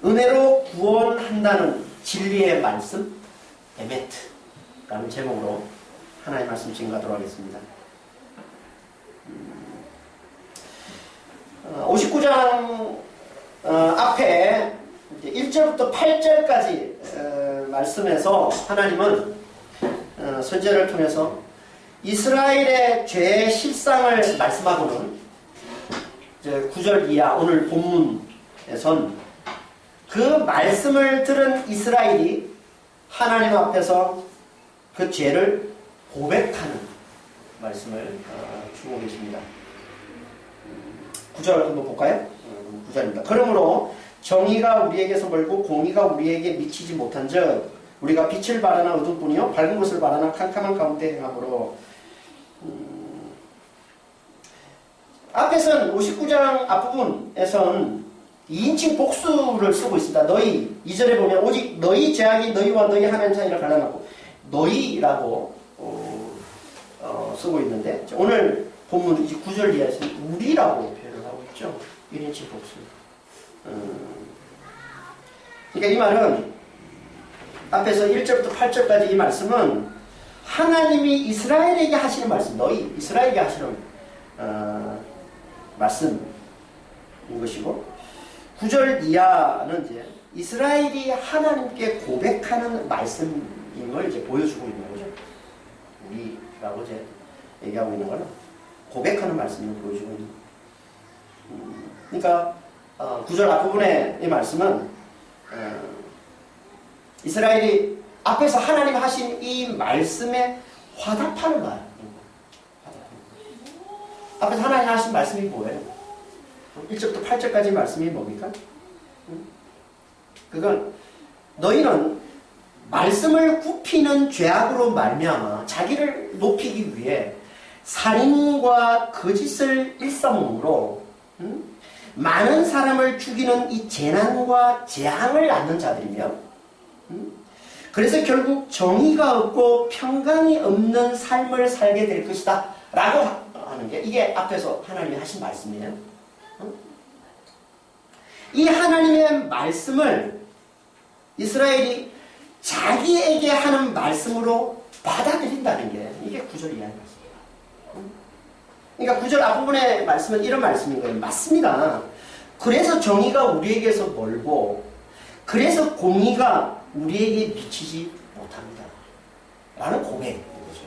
은혜로 구원한다는 진리의 말씀 에메트라는 제목으로 하나의 말씀 증거하도록 하겠습니다. 59장 앞에 1절부터 8절까지 말씀에서 하나님은 선지자를 통해서 이스라엘의 죄의 실상을 말씀하고는 이제 9절 이하 오늘 본문에선 그 말씀을 들은 이스라엘이 하나님 앞에서 그 죄를 고백하는 말씀을 주고 계십니다. 9절 한번 볼까요? 9절입니다. 그러므로 정의가 우리에게서 멀고 공의가 우리에게 미치지 못한즉 우리가 빛을 바라나 어둠뿐이요 밝은 것을 바라나 캄캄한 가운데 행함으로. 앞에서는 59장 앞부분에서는 2인칭 복수를 쓰고 있습니다. 너희 2절에 보면 오직 너희 죄악이 너희와 너희 하나님 사이를 갈라놨고 너희라고 쓰고 있는데 오늘 본문 9절 이하에서는 우리라고 표현을 하고 있죠. 1인칭 복수. 그러니까 이 말은 앞에서 1절부터 8절까지 이 말씀은 하나님이 이스라엘에게 하시는 말씀, 너희 이스라엘에게 하시는 말씀인 것이고 9절 이하는 이제 이스라엘이 하나님께 고백하는 말씀인 걸 이제 보여주고 있는 거죠. 우리라고 이제 얘기하고 있는 거는 고백하는 말씀을 보여주고 있는 거예요. 그러니까 9절 앞부분의 이 말씀은 이스라엘이 앞에서 하나님 하신 이 말씀에 화답하는 거예요. 앞에서 하나님 하신 말씀이 뭐예요? 1절부터 8절까지 말씀이 뭡니까? 그건 너희는 말씀을 굽히는 죄악으로 말미암아 자기를 높이기 위해 살인과 거짓을 일삼음으로 많은 사람을 죽이는 이 재난과 재앙을 낳는 자들이며 그래서 결국 정의가 없고 평강이 없는 삶을 살게 될 것이다 라고 하는 게 이게 앞에서 하나님이 하신 말씀이에요. 이 하나님의 말씀을 이스라엘이 자기에게 하는 말씀으로 받아들인다는 게 이게 9절 이하의 말씀이에요. 그러니까 9절 앞부분의 말씀은 이런 말씀인 거예요. 맞습니다. 그래서 정의가 우리에게서 멀고 그래서 공의가 우리에게 미치지 못합니다. 라는 고백인 거죠.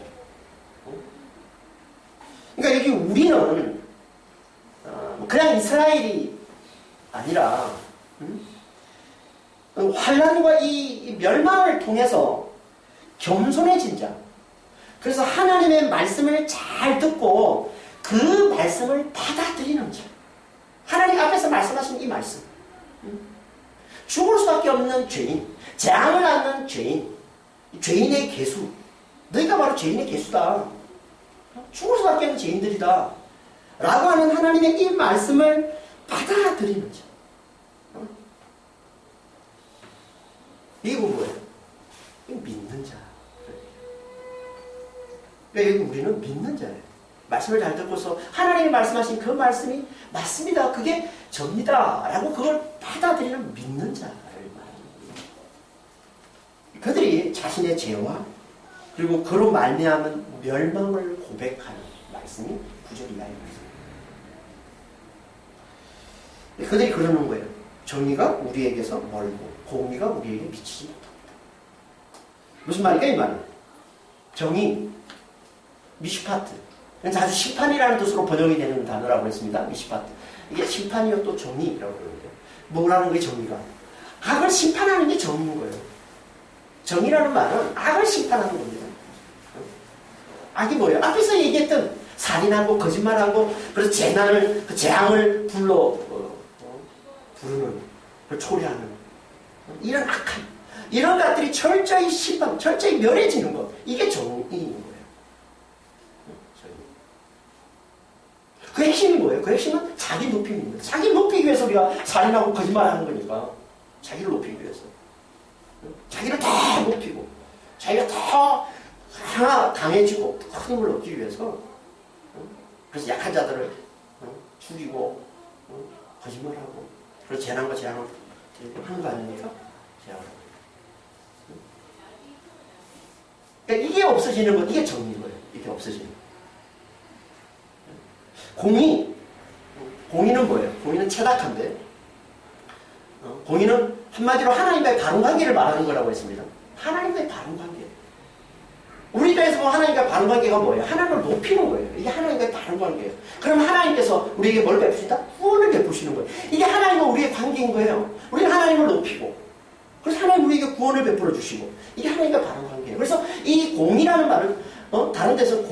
그러니까 여기 우리는 그냥 이스라엘이 아니라 환난과 이 멸망을 통해서 겸손해진 자, 그래서 하나님의 말씀을 잘 듣고 그 말씀을 받아들이는 자, 하나님 앞에서 말씀하신 이 말씀, 죽을 수밖에 없는 죄인, 재앙을 낳는 죄인, 죄인의 개수, 너희가 바로 죄인의 개수다, 죽을 수밖에 없는 죄인들이다 라고 하는 하나님의 이 말씀을 받아들이는 자. 이거 뭐예요? 이거 믿는 자. 그러니까 우리는 믿는 자예요. 말씀을 잘 듣고서 하나님이 말씀하신 그 말씀이 맞습니다. 그게 접니다. 라고 그걸 받아들이는 믿는 자를 말합니다. 그들이 자신의 죄와 그리고 그로 말미암은 멸망을 고백하는 말씀이 9절 이하의 말씀. 그들이 그러는 거예요. 정의가 우리에게서 멀고 공의가 우리에게 미치지 못합니다. 무슨 말일까 이 말은? 정의, 미슈파트. 아주 심판이라는 뜻으로 번역이 되는 단어라고 했습니다. 미슈파트. 이게 심판이요 또 정의라고 그러는데 뭐라는 게 정의가? 악을 심판하는 게 정의인 거예요. 정의라는 말은 악을 심판하는 겁니다. 악이 뭐예요? 앞에서 얘기했던 살인하고 거짓말하고 그래서 재난을 그 재앙을 부르는 초래하는 이런 악한 이런 것들이 철저히 심판, 철저히 멸해지는 것, 이게 정의인 거예요. 그 핵심이 뭐예요? 그 핵심은 자기 높임입니다. 자기 높이기 위해서 우리가 살인하고 거짓말하는 거니까 자기를 높이기 위해서 자기를 더 높이고 자기가 더 강해지고 더 힘을 얻기 위해서 그래서 약한 자들을 죽이고 거짓말하고 그래서 재난과 재앙을 하는 거 아닙니까? 그러니까 이게 없어지는 건 이게 정리인 거예요. 이게 없어지는 거. 공의는 뭐예요? 공의는 최악한데 공의는 한마디로 하나님과의 바른 관계를 말하는 거라고 했습니다. 하나님과의 바른 관계. 우리 입장에서 보면 하나님과의 바른 관계가 뭐예요? 하나님을 높이는 거예요. 이게 하나님과의 바른 관계예요. 그럼 하나님께서 우리에게 뭘 베푸신다? 구원을 베푸시는 거예요. 이게 하나님과 우리의 관계인 거예요. 우리는 하나님을 높이고 그래서 하나님 우리에게 구원을 베풀어 주시고 이게 하나님과 바른 관계예요. 그래서 이 공이라는 말은 다른 데서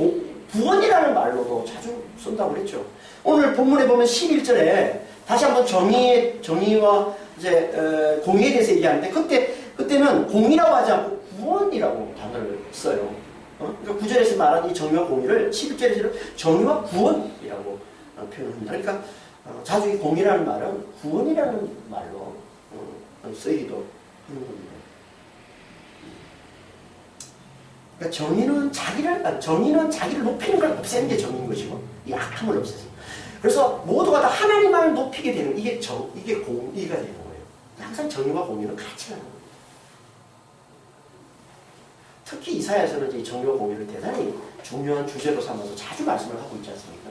구원이라는 말로도 자주 쓴다고 그랬죠. 오늘 본문에 보면 11절에 다시 한번 정의와 이제 공의에 대해서 얘기하는데 그때는 공의라고 하지 않고 구원이라고 단어를 써요. 그러니까 9절에서 말한 이 정의와 공의를 11절에서는 정의와 구원이라고 표현합니다. 그러니까 자주 이 공의라는 말은 구원이라는 말로 쓰이기도 하는 겁니다. 그러니까 정의는 자기를 높이는 걸 없애는 게 정의인 것이고 이 악함을 없애서 그래서 모두가 다 하나님만을 높이게 되는 이게 공의가 되는 거예요. 항상 정의와 공의는 같이 가는 거예요. 특히 이사야서는 이제 정의와 공의를 대단히 중요한 주제로 삼아서 자주 말씀을 하고 있지 않습니까?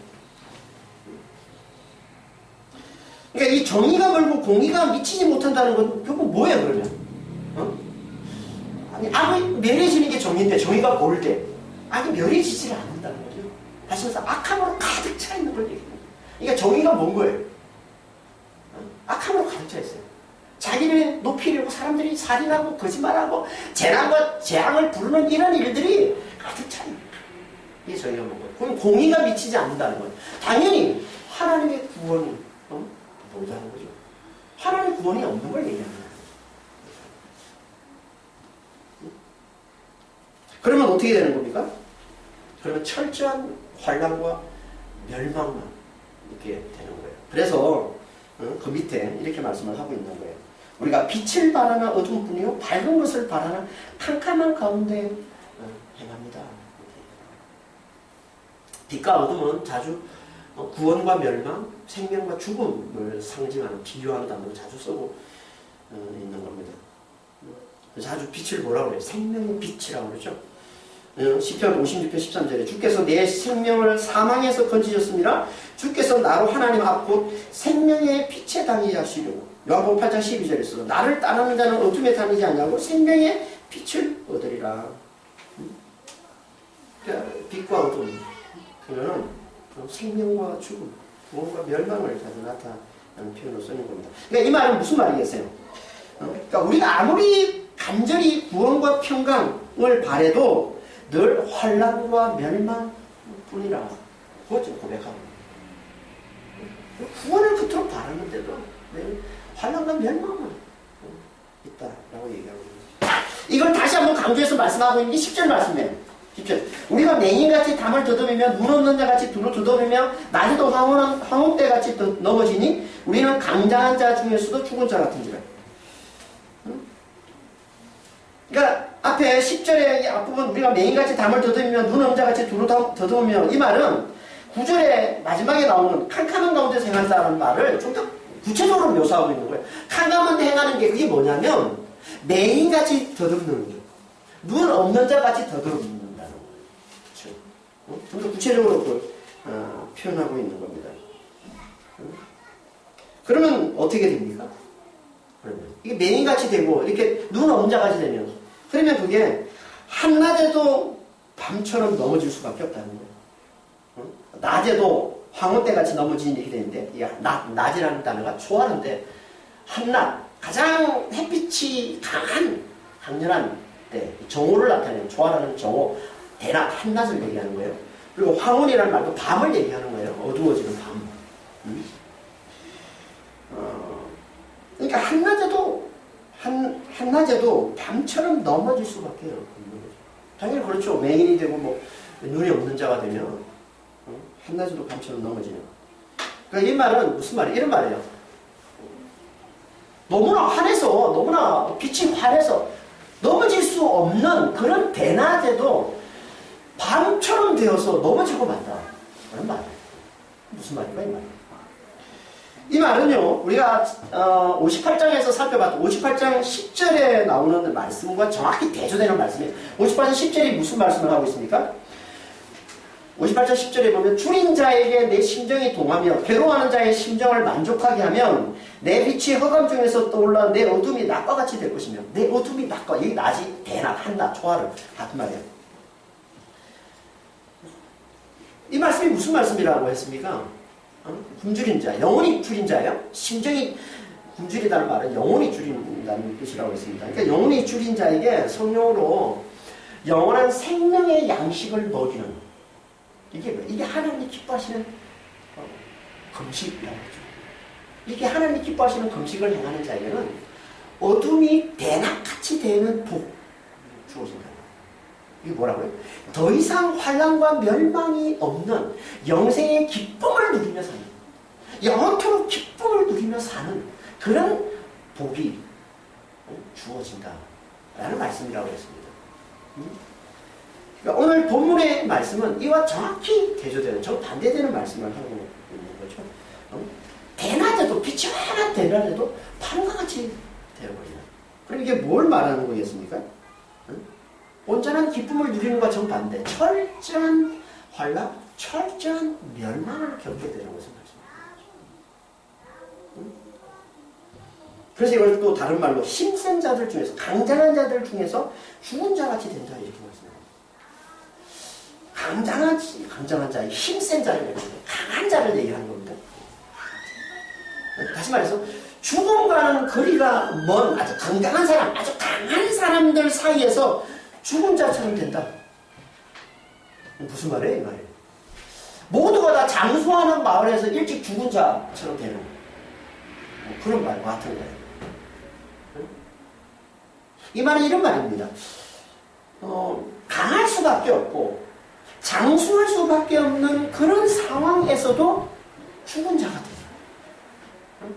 그러니까 이 정의가 멀고 공의가 미치지 못한다는 건 결국 뭐예요, 그러면? 아니, 악이 멸해지는 게 정의인데 정의가 모를 때 악이 멸해지지를 않는다는 거죠. 다시 말해서 악함으로 가득 차 있는 걸 얘기합니다. 그러니까 정의가 뭔 거예요? 악함으로 가득 차 있어요. 자기를 높이려고 사람들이 살인하고 거짓말하고 재난과 재앙을 부르는 이런 일들이 가득 차 있는 거예요. 이게 정의가 뭔 거예요? 그럼 공의가 미치지 않는다는 거예요. 당연히 하나님의 구원이 모자는 거죠. 하나님의 구원이 없는 걸 얘기합니다. 그러면 어떻게 되는 겁니까? 그러면 철저한 환난과 멸망만 이렇게 되는 거예요. 그래서 그 밑에 이렇게 말씀을 하고 있는 거예요. 우리가 빛을 바라나 어둠뿐이요 밝은 것을 바라나 캄캄한 가운데 행합니다. 빛과 어둠은 자주 구원과 멸망, 생명과 죽음을 상징하는 비유하는 단어를 자주 쓰고 있는 겁니다. 자주 빛을 뭐라고 그래요? 생명의 빛이라고 그러죠. 시편 56편 13절에 주께서 내 생명을 사망에서 건지셨습니다. 주께서 나로 하나님 앞 곧 생명의 빛에 다니게 하시려고. 요한복음 8장 12절에서 나를 따르는 자는 어둠에 다니지 않냐고 생명의 빛을 얻으리라. 그러니까 빛과 어둠 그거는 생명과 죽음, 구원과 멸망을 자주 나타내는 표현으로 쓰는 겁니다. 그러니까 이 말은 무슨 말이겠어요? 그러니까 우리가 아무리 간절히 구원과 평강을 바라도 늘 환난과 멸망뿐이라 그것 좀 고백하고 구원을 그토록 바라는데도 늘 환난과 멸망만 있다라고 얘기하고 있습니다. 이걸 다시 한번 강조해서 말씀하고 있는 게 10절 말씀이에요. 10절. 우리가 맹인같이 담을 더듬으며 눈 없는 자같이 두루 더듬으며 낮에도 황혼때같이 넘어지니 우리는 강장한 자 중에서도 죽은 자 같은지라. 그러니까 앞에 10절의 앞부분 우리가 맹인같이 담을 더듬으며 눈 없는 자같이 두루 더듬으며 이 말은 9절의 마지막에 나오는 캄캄한 가운데서 행한다는 말을 좀 더 구체적으로 묘사하고 있는 거예요. 캄캄한데 행하는 게 그게 뭐냐면 맹인같이 더듬는 거예요. 눈 없는 자같이 더듬는다는 거예요. 그렇죠? 좀 더 구체적으로 표현하고 있는 겁니다. 그러면 어떻게 됩니까? 그러면 이게 맹인같이 되고 이렇게 눈 없는 자같이 되면 그러면 그게 한낮에도 밤처럼 넘어질 수밖에 없다는 거예요. 낮에도 황혼때같이 넘어지는 일이 되는데 이 낮이라는 단어가 초하는데 한낮 가장 햇빛이 강한 강렬한 때 정오를 나타내는 초하라는 정오 대낮 한낮을 얘기하는 거예요. 그리고 황혼이라는 말도 밤을 얘기하는 거예요. 어두워지는 밤. 그러니까 한낮에도 밤처럼 넘어질 수밖에 없는 거죠. 당연히 그렇죠. 맹인이 되고 뭐 눈이 없는 자가 되면 한낮에도 밤처럼 넘어지는. 그러니까 이 말은 무슨 말이에요? 이런 말이에요. 너무나 환해서 너무나 빛이 환해서 넘어질 수 없는 그런 대낮에도 밤처럼 되어서 넘어지고 만다. 그런 말이에요. 무슨 말인가 이 말이에요. 이 말은요, 우리가 58장에서 살펴봤던 58장 10절에 나오는 말씀과 정확히 대조되는 말씀이에요. 58장 10절이 무슨 말씀을 하고 있습니까? 58장 10절에 보면 줄인 자에게 내 심정이 동하며 괴로워하는 자의 심정을 만족하게 하면 내 빛이 허감 중에서 떠올라 내 어둠이 낮과 같이 될 것이며 내 어둠이 낮과, 여기 낮이 대낮, 한낮, 초하를 같은 말이에요. 이 말씀이 무슨 말씀이라고 했습니까? 굶주린 자, 영혼이 줄인 자예요. 심정이 굶주리다는 말은 영혼이 줄인다는 뜻이라고 했습니다. 그러니까 영혼이 줄인 자에게 성령으로 영원한 생명의 양식을 먹이는, 이게 뭐예요? 이게 하나님이 기뻐하시는 금식이라고 하죠. 이게 하나님이 기뻐하시는 금식을 행하는 자에게는 어둠이 대낮같이 되는 복 주어진다. 이게 뭐라고요? 더 이상 환난과 멸망이 없는 영생의 기쁨을 누리며 사는, 영원토록 기쁨을 누리며 사는 그런 복이 주어진다라는 말씀이라고 했습니다. 그러니까 오늘 본문의 말씀은 이와 정확히 대조되는, 정반대되는 말씀을 하고 있는 거죠. 대낮에도, 빛이 환한 대낮에도 밤과 같이 되어버리는. 그럼 이게 뭘 말하는 거겠습니까? 온전한 기쁨을 누리는 것과 정반대, 철저한 환난, 철저한 멸망을 겪게 되는 것을 말씀합니다. 그래서 이걸 또 다른 말로 힘센 자들 중에서, 강장한 자들 중에서 죽은 자같이 된다, 이렇게 말씀합니다. 강장한 자, 힘센 자를 얘기하는, 강한 자를 얘기하는 겁니다. 다시 말해서 죽음과는 거리가 먼 아주 강장한 사람, 아주 강한 사람들 사이에서 죽은 자처럼 된다. 무슨 말이에요, 이 말이에요? 모두가 다 장수하는 마을에서 일찍 죽은 자처럼 되는 그런 말과 같은 거예요. 이 말은 이런 말입니다. 강할 수밖에 없고 장수할 수밖에 없는 그런 상황에서도 죽은 자가 돼요.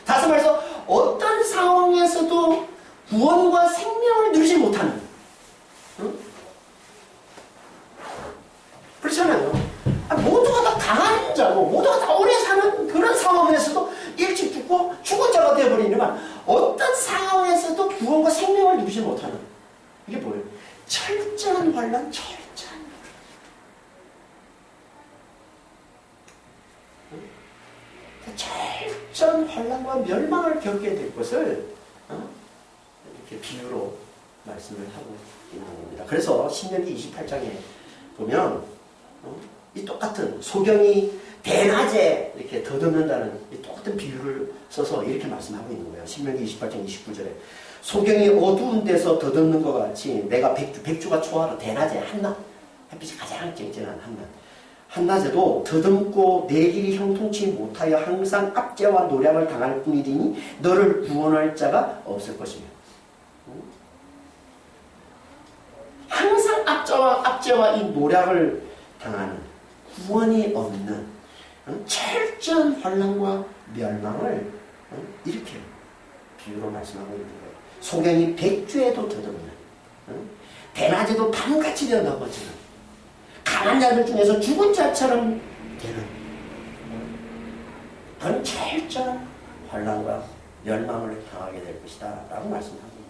다시 말해서 어떤 상황에서도 구원과 생명을 누리지 못하는, 그렇잖아요. 모두가 다 강한 자고 모두가 다 오래 사는 그런 상황에서도 일찍 죽고 죽은 자가 되어버리지만 어떤 상황에서도 구원과 생명을 누리지 못하는, 이게 뭐예요? 철저한 환난, 철저한 환난과 멸망을 겪게 될 것을 이렇게 비유로 말씀을 하고 있는 겁니다. 그래서 신명기 28장에 보면 이 똑같은 소경이 대낮에 이렇게 더듬는다는 이 똑같은 비유를 써서 이렇게 말씀하고 있는 거예요. 신명기 28장 29절에 소경이 어두운 데서 더듬는 것 같이 내가 백주가 초하루 대낮에 한낮, 햇빛이 가장 쨍쨍한 한낮에도 더듬고 내 길이 형통치 못하여 항상 압제와 노략을 당할 뿐이니 너를 구원할 자가 없을 것이며, 항상 압제와 이 노략을 당하는, 구원이 없는 철저한 환난과 멸망을 이렇게 비유로 말씀하고 있는 거예요. 소경이 백주에도 더듬는, 대낮에도 밤같이 되어 넘어지는 강한 자들 중에서 죽은 자처럼 되는 그런 철저한 환난과 멸망을 당하게 될 것이다 라고 말씀하고 있습니다.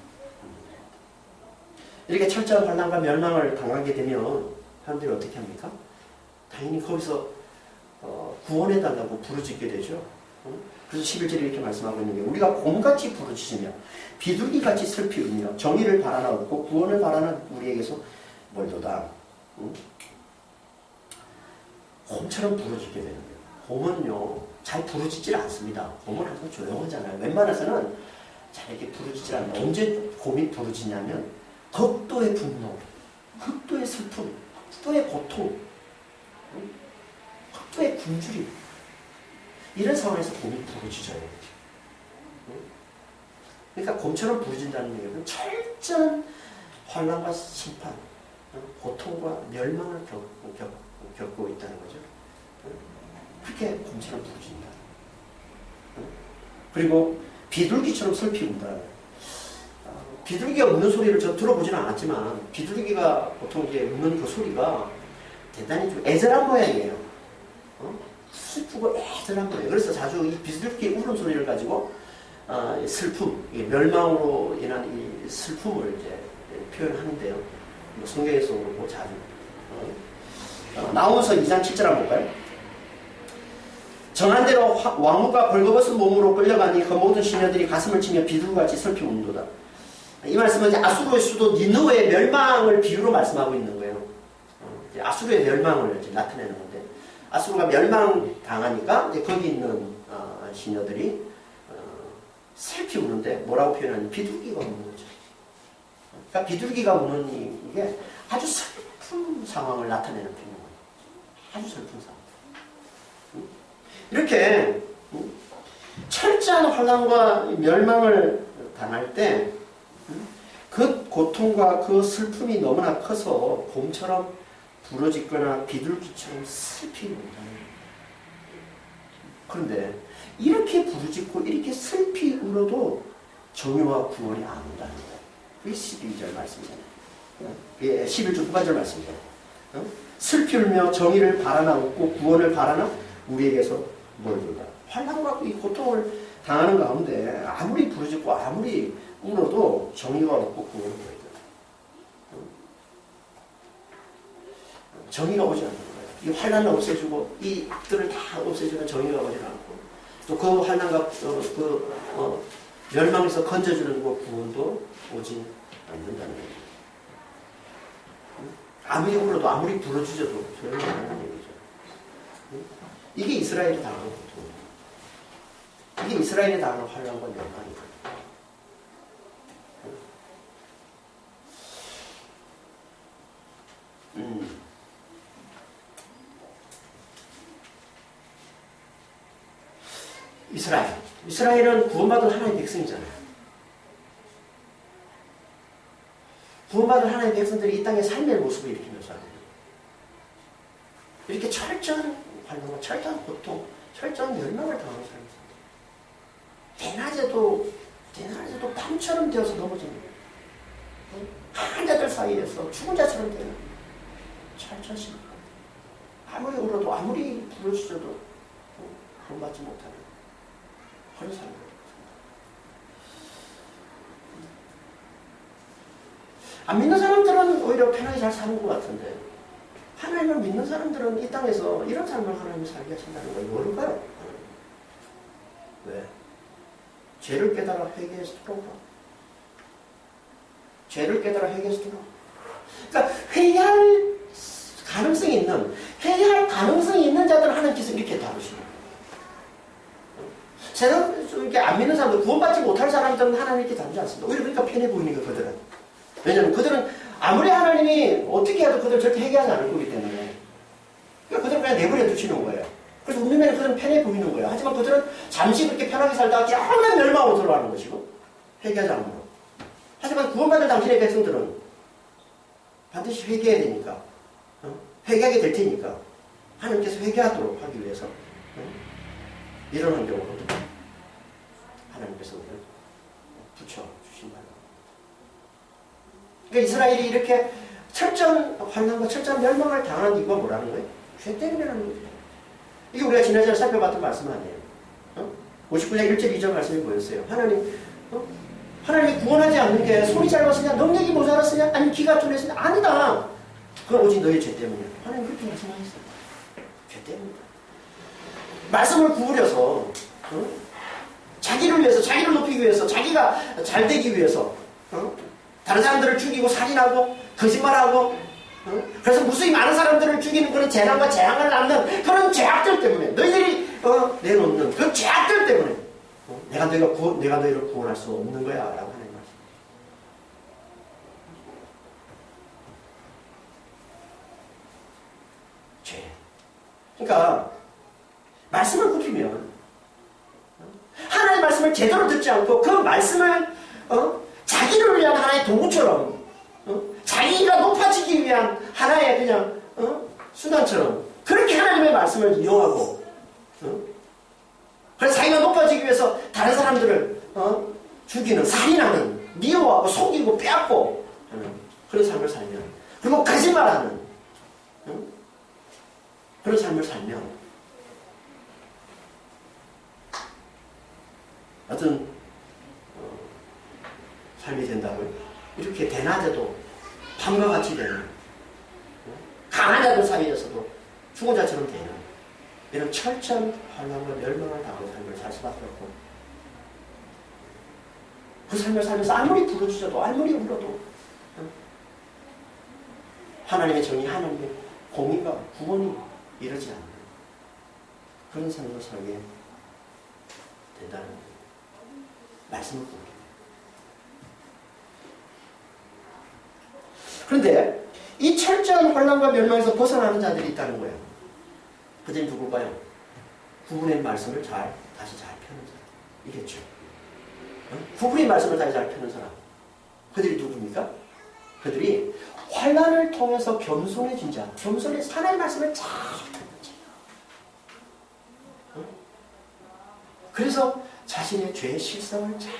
이렇게 철저한 환난과 멸망을 당하게 되면 사람들이 어떻게 합니까? 당연히 거기서 구원해달라고 부르짖게 되죠. 그래서 11절에 이렇게 말씀하고 있는 게 우리가 곰같이 부르짖으며 비둘기같이 슬피 울며 정의를 바라나 웃고 구원을 바라는 우리에게서 멀도다. 곰처럼 부르짖게 되는 거예요. 곰은요 잘 부르짖질 않습니다. 곰은 항상 조용하잖아요. 웬만해서는 잘 이렇게 부르짖질 않는다. 언제 곰이 부르짖냐면 극도의 분노, 극도의 슬픔, 극도의 고통, 극도의 굶주림, 이런 상황에서 곰이 부르짖어요. 그러니까 곰처럼 부르짖는다는 얘기는 철저한 환난과 심판, 고통과 멸망을 겪고 있다는 거죠. 그렇게 곰처럼 부르짖는다. 그리고 비둘기처럼 슬피 운다. 비둘기가 우는 소리를 저 들어보지는 않았지만 비둘기가 보통 이제 우는 그 소리가 대단히 좀 애절한 모양이에요. 슬프고 애절한 거예요. 그래서 자주 이 비둘기 울음소리를 가지고 슬픔, 멸망으로 인한 이 슬픔을 이제 표현하는데요. 성경에서 그렇고 자주. 나오면서 2장 7절 한번 볼까요? 정한 대로 왕후가 벌거벗은 몸으로 끌려가니 그 모든 시녀들이 가슴을 치며 비둘기같이 슬피 운도다. 이 말씀은 이제 아수르의 수도 니느웨의 멸망을 비유로 말씀하고 있는 거예요. 아수르의 멸망을 이제 나타내는 건데, 아수르가 멸망당하니까 이제 거기 있는 시녀들이 슬피 우는데 뭐라고 표현하냐면 비둘기가 우는 거죠. 그러니까 비둘기가 우는 이게 아주 슬픈 상황을 나타내는 표현이에요. 아주 슬픈 상황. 이렇게 철저한 환난과 멸망을 당할 때 그 고통과 그 슬픔이 너무나 커서 봄처럼 부러지거나 비둘기처럼 슬피 운다는 거예요. 그런데 이렇게 부르짖고 이렇게 슬피 울어도 정의와 구원이 안 온다는 거예요. 그게 12절 말씀이잖아요. 11절 후반절 말씀이잖아요. 슬피 울며 정의를 바라나 웃고 구원을 바라나 우리에게서 멀도다. 환난과 이 고통을 당하는 가운데 아무리 부르짖고 아무리 울어도 정의가 없고 구원이 보이거든. 정의가 오지 않는 거예요. 이 환난을 없애주고 이 악들을 다 없애주는 정의가 오지 않고 또 그 환난과 멸망에서 건져주는 그 구원도 오지 않는다는 거예요. 아무리 울어도 아무리 불러주셔도 소용이 없는 얘기죠. 이게 이스라엘이 당하는 고통이에요. 이게 이스라엘이 당하는 환난과 멸망이에요. 이스라엘은 구원받은 하나님의 백성이잖아요. 구원받은 하나님의 백성들이 이 땅의 삶의 모습을 이렇게 묘사합니다. 이렇게 철저한 환난과 철저한 고통, 철저한 멸망을 당하는 사람입니다. 대낮에도 밤처럼 되어서 넘어집니다. 환자들 사이에서 죽은 자처럼 되는 철저하십니다. 아무리 울어도 아무리 부르짖어도 구원받지 못하는 그런 삶입니다. 안 믿는 사람들은 오히려 편하게 잘 사는 것 같은데 하나님을 믿는 사람들은 이 땅에서 이런 삶을 하나님이 살게 하신다는 걸 모를까요? 왜? 죄를 깨달아 회개해서 돌아오라. 죄를 깨달아 회개해서 돌아오라. 그러니까 회개할 가능성이 있는 자들은 하나님께서 이렇게 다루시는 세상 이렇게 안 믿는 사람들, 구원받지 못할 사람들은 하나님 이렇게 다루지 않습니다. 오히려 그러니까 편해 보이는 거예요, 그들은. 왜냐하면 그들은 아무리 하나님이 어떻게 해도 그들은 절대 회개하지 않을 거기 때문에. 그러니까 그들은 그냥 내버려 두시는 거예요. 그래서 운명에는 그들은 편해 보이는 거예요. 하지만 그들은 잠시 그렇게 편하게 살다가 영원한 멸망으로 들어가는 것이고, 회개하지 않으므로. 하지만 구원받을 당신의 백성들은 반드시 회개해야 되니까, 회개하게 될 테니까, 하나님께서 회개하도록 하기 위해서, 이런 환경으로 하나님께서 우리를 붙여주신 말입니다. 그러니까 이스라엘이 이렇게 철저한 환난과 철저한 멸망을 당한 이유가 뭐라는 거예요? 죄 때문이라는 거죠. 이게 우리가 지난주에 살펴봤던 말씀 아니에요. 59장 1절 2절 말씀이 뭐였어요? 하나님이 구원하지 않는 게 손이 짧았으냐, 능력이 모자랐으냐, 아니면 기가 둔했으냐? 아니다. 그건 오직 너의 죄 때문이야. 하나님 그렇게 말씀하셨어요. 죄 때문이다. 말씀을 구부려서 자기를 위해서, 자기를 높이기 위해서, 자기가 잘 되기 위해서 다른 사람들을 죽이고 살인하고 거짓말하고 그래서 무수히 많은 사람들을 죽이는 그런 재난과 재앙을 낳는 그런 죄악들 때문에 너희들이 내놓는 그 죄악들 때문에 내가 너희를 구원할 수 없는 거야 라고 하는 말씀. 죄. 그러니까 말씀을 굽히면 하나님의 말씀을 제대로 듣지 않고 그 말씀을 자기를 위한 하나의 도구처럼 자기가 높아지기 위한 하나의 그냥 수단처럼 그렇게 하나님의 말씀을 이용하고 그래서 자기가 높아지기 위해서 다른 사람들을 죽이는, 살인하는, 미워하고 속이고 빼앗고 하는 그런 삶을 살면, 그리고 거짓말하는 그런 삶을 살면 어떤 삶이 된다고요? 이렇게 대낮에도 밤과 같이 되는 강한 자들 사이에서도 죽은 자처럼 되는 이런 철저한 환난과 멸망을 당하는 삶을 살 수밖에 없고 그 삶을 살면서 아무리 부르짖어도 아무리 울어도 하나님의 정의, 하나님의 공의가 구원이 이르지 않는 그런 삶을 살게 된다는 말씀을 보게. 그런데 이 철저한 혼란과 멸망에서 벗어나는 자들이 있다는 거예요. 그들이 누굴까요? 구분의 말씀을 다시 잘 펴는 사람. 이겠죠. 구분의 말씀을 다시 잘 펴는 사람. 그들이 누굽니까? 그들이 환란을 통해서 겸손해진 자, 겸손해서 하나님의 말씀을 잘 펴는 자. 그래서 자신의 죄의 실성을 잘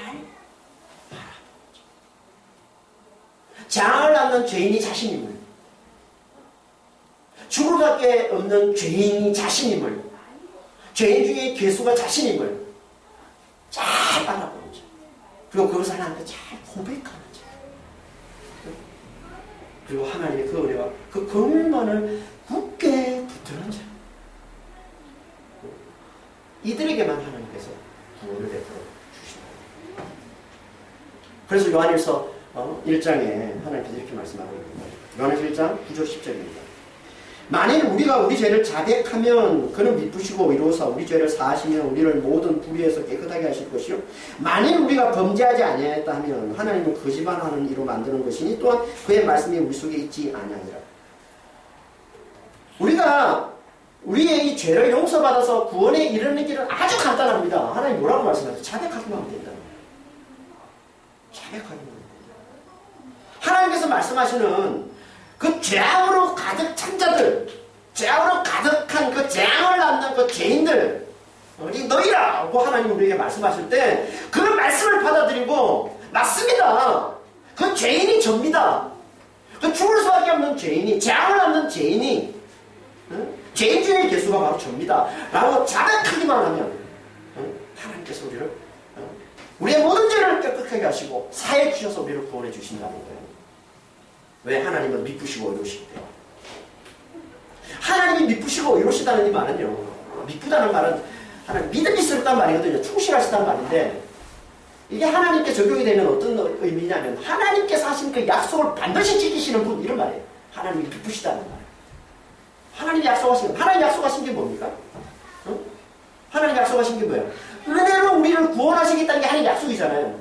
바라보는 자. 장을 낳는 죄인이 자신임을, 죽을 밖에 없는 죄인이 자신임을, 죄인 중에 괴수가 자신임을 잘 바라보는 자. 그리고 그것을 하나님께 잘 고백하는 자. 그리고 하나님의 그 은혜와 그 긍휼만을 굳게 붙드는 자. 이들에게만 하나님께서 구원을 베풀어 주신다. 그래서 요한일서 1장에 하나님께서 이렇게 말씀하고 있습니다. 요한일서 1장 9절 10절입니다. 만일 우리가 우리 죄를 자백하면 그는 미쁘시고 의로우사 우리 죄를 사하시며 우리를 모든 불의에서 깨끗하게 하실 것이요 만일 우리가 범죄하지 아니하였다 하면 하나님은 거짓말하는 이로 만드는 것이니 또한 그의 말씀이 우리 속에 있지 아니하니라. 우리가 우리의 이 죄를 용서받아서 구원에 이르는 길은 아주 간단합니다. 하나님 뭐라고 말씀하세요? 자백하기만 하면 된다. 자백하기만 하면 된다. 하나님께서 말씀하시는 그 죄악으로 가득 찬 자들, 죄악으로 가득한 그 재앙을 낳는 그 죄인들, 너희라고 하나님 우리에게 말씀하실 때 그 말씀을 받아들이고 맞습니다. 그 죄인이 접니다. 그 죽을 수밖에 없는 죄인이, 재앙을 낳는 죄인이, 죄인 중의 개수가 바로 접니다. 라고 자백하기만 하면 하나님께서 우리의 모든 죄를 깨끗하게 하시고 사해 주셔서 우리를 구원해 주신다는 거예요. 왜? 하나님은 미쁘시고 의로우시기 때문에. 하나님이 미쁘시고 의로우시다는 이 말은요, 미쁘다는 말은 하나님 믿음이 있었다는 말이거든요. 충실하시다는 말인데 이게 하나님께 적용이 되는 어떤 의미냐면 하나님께서 하신 그 약속을 반드시 지키시는 분, 이런 말이에요. 하나님이 미쁘시다는 말. 하나님이 약속하신 게 뭡니까? 하나님이 약속하신 게 뭐예요? 은혜로 우리를 구원하시겠다는 게 하나님의 약속이잖아요.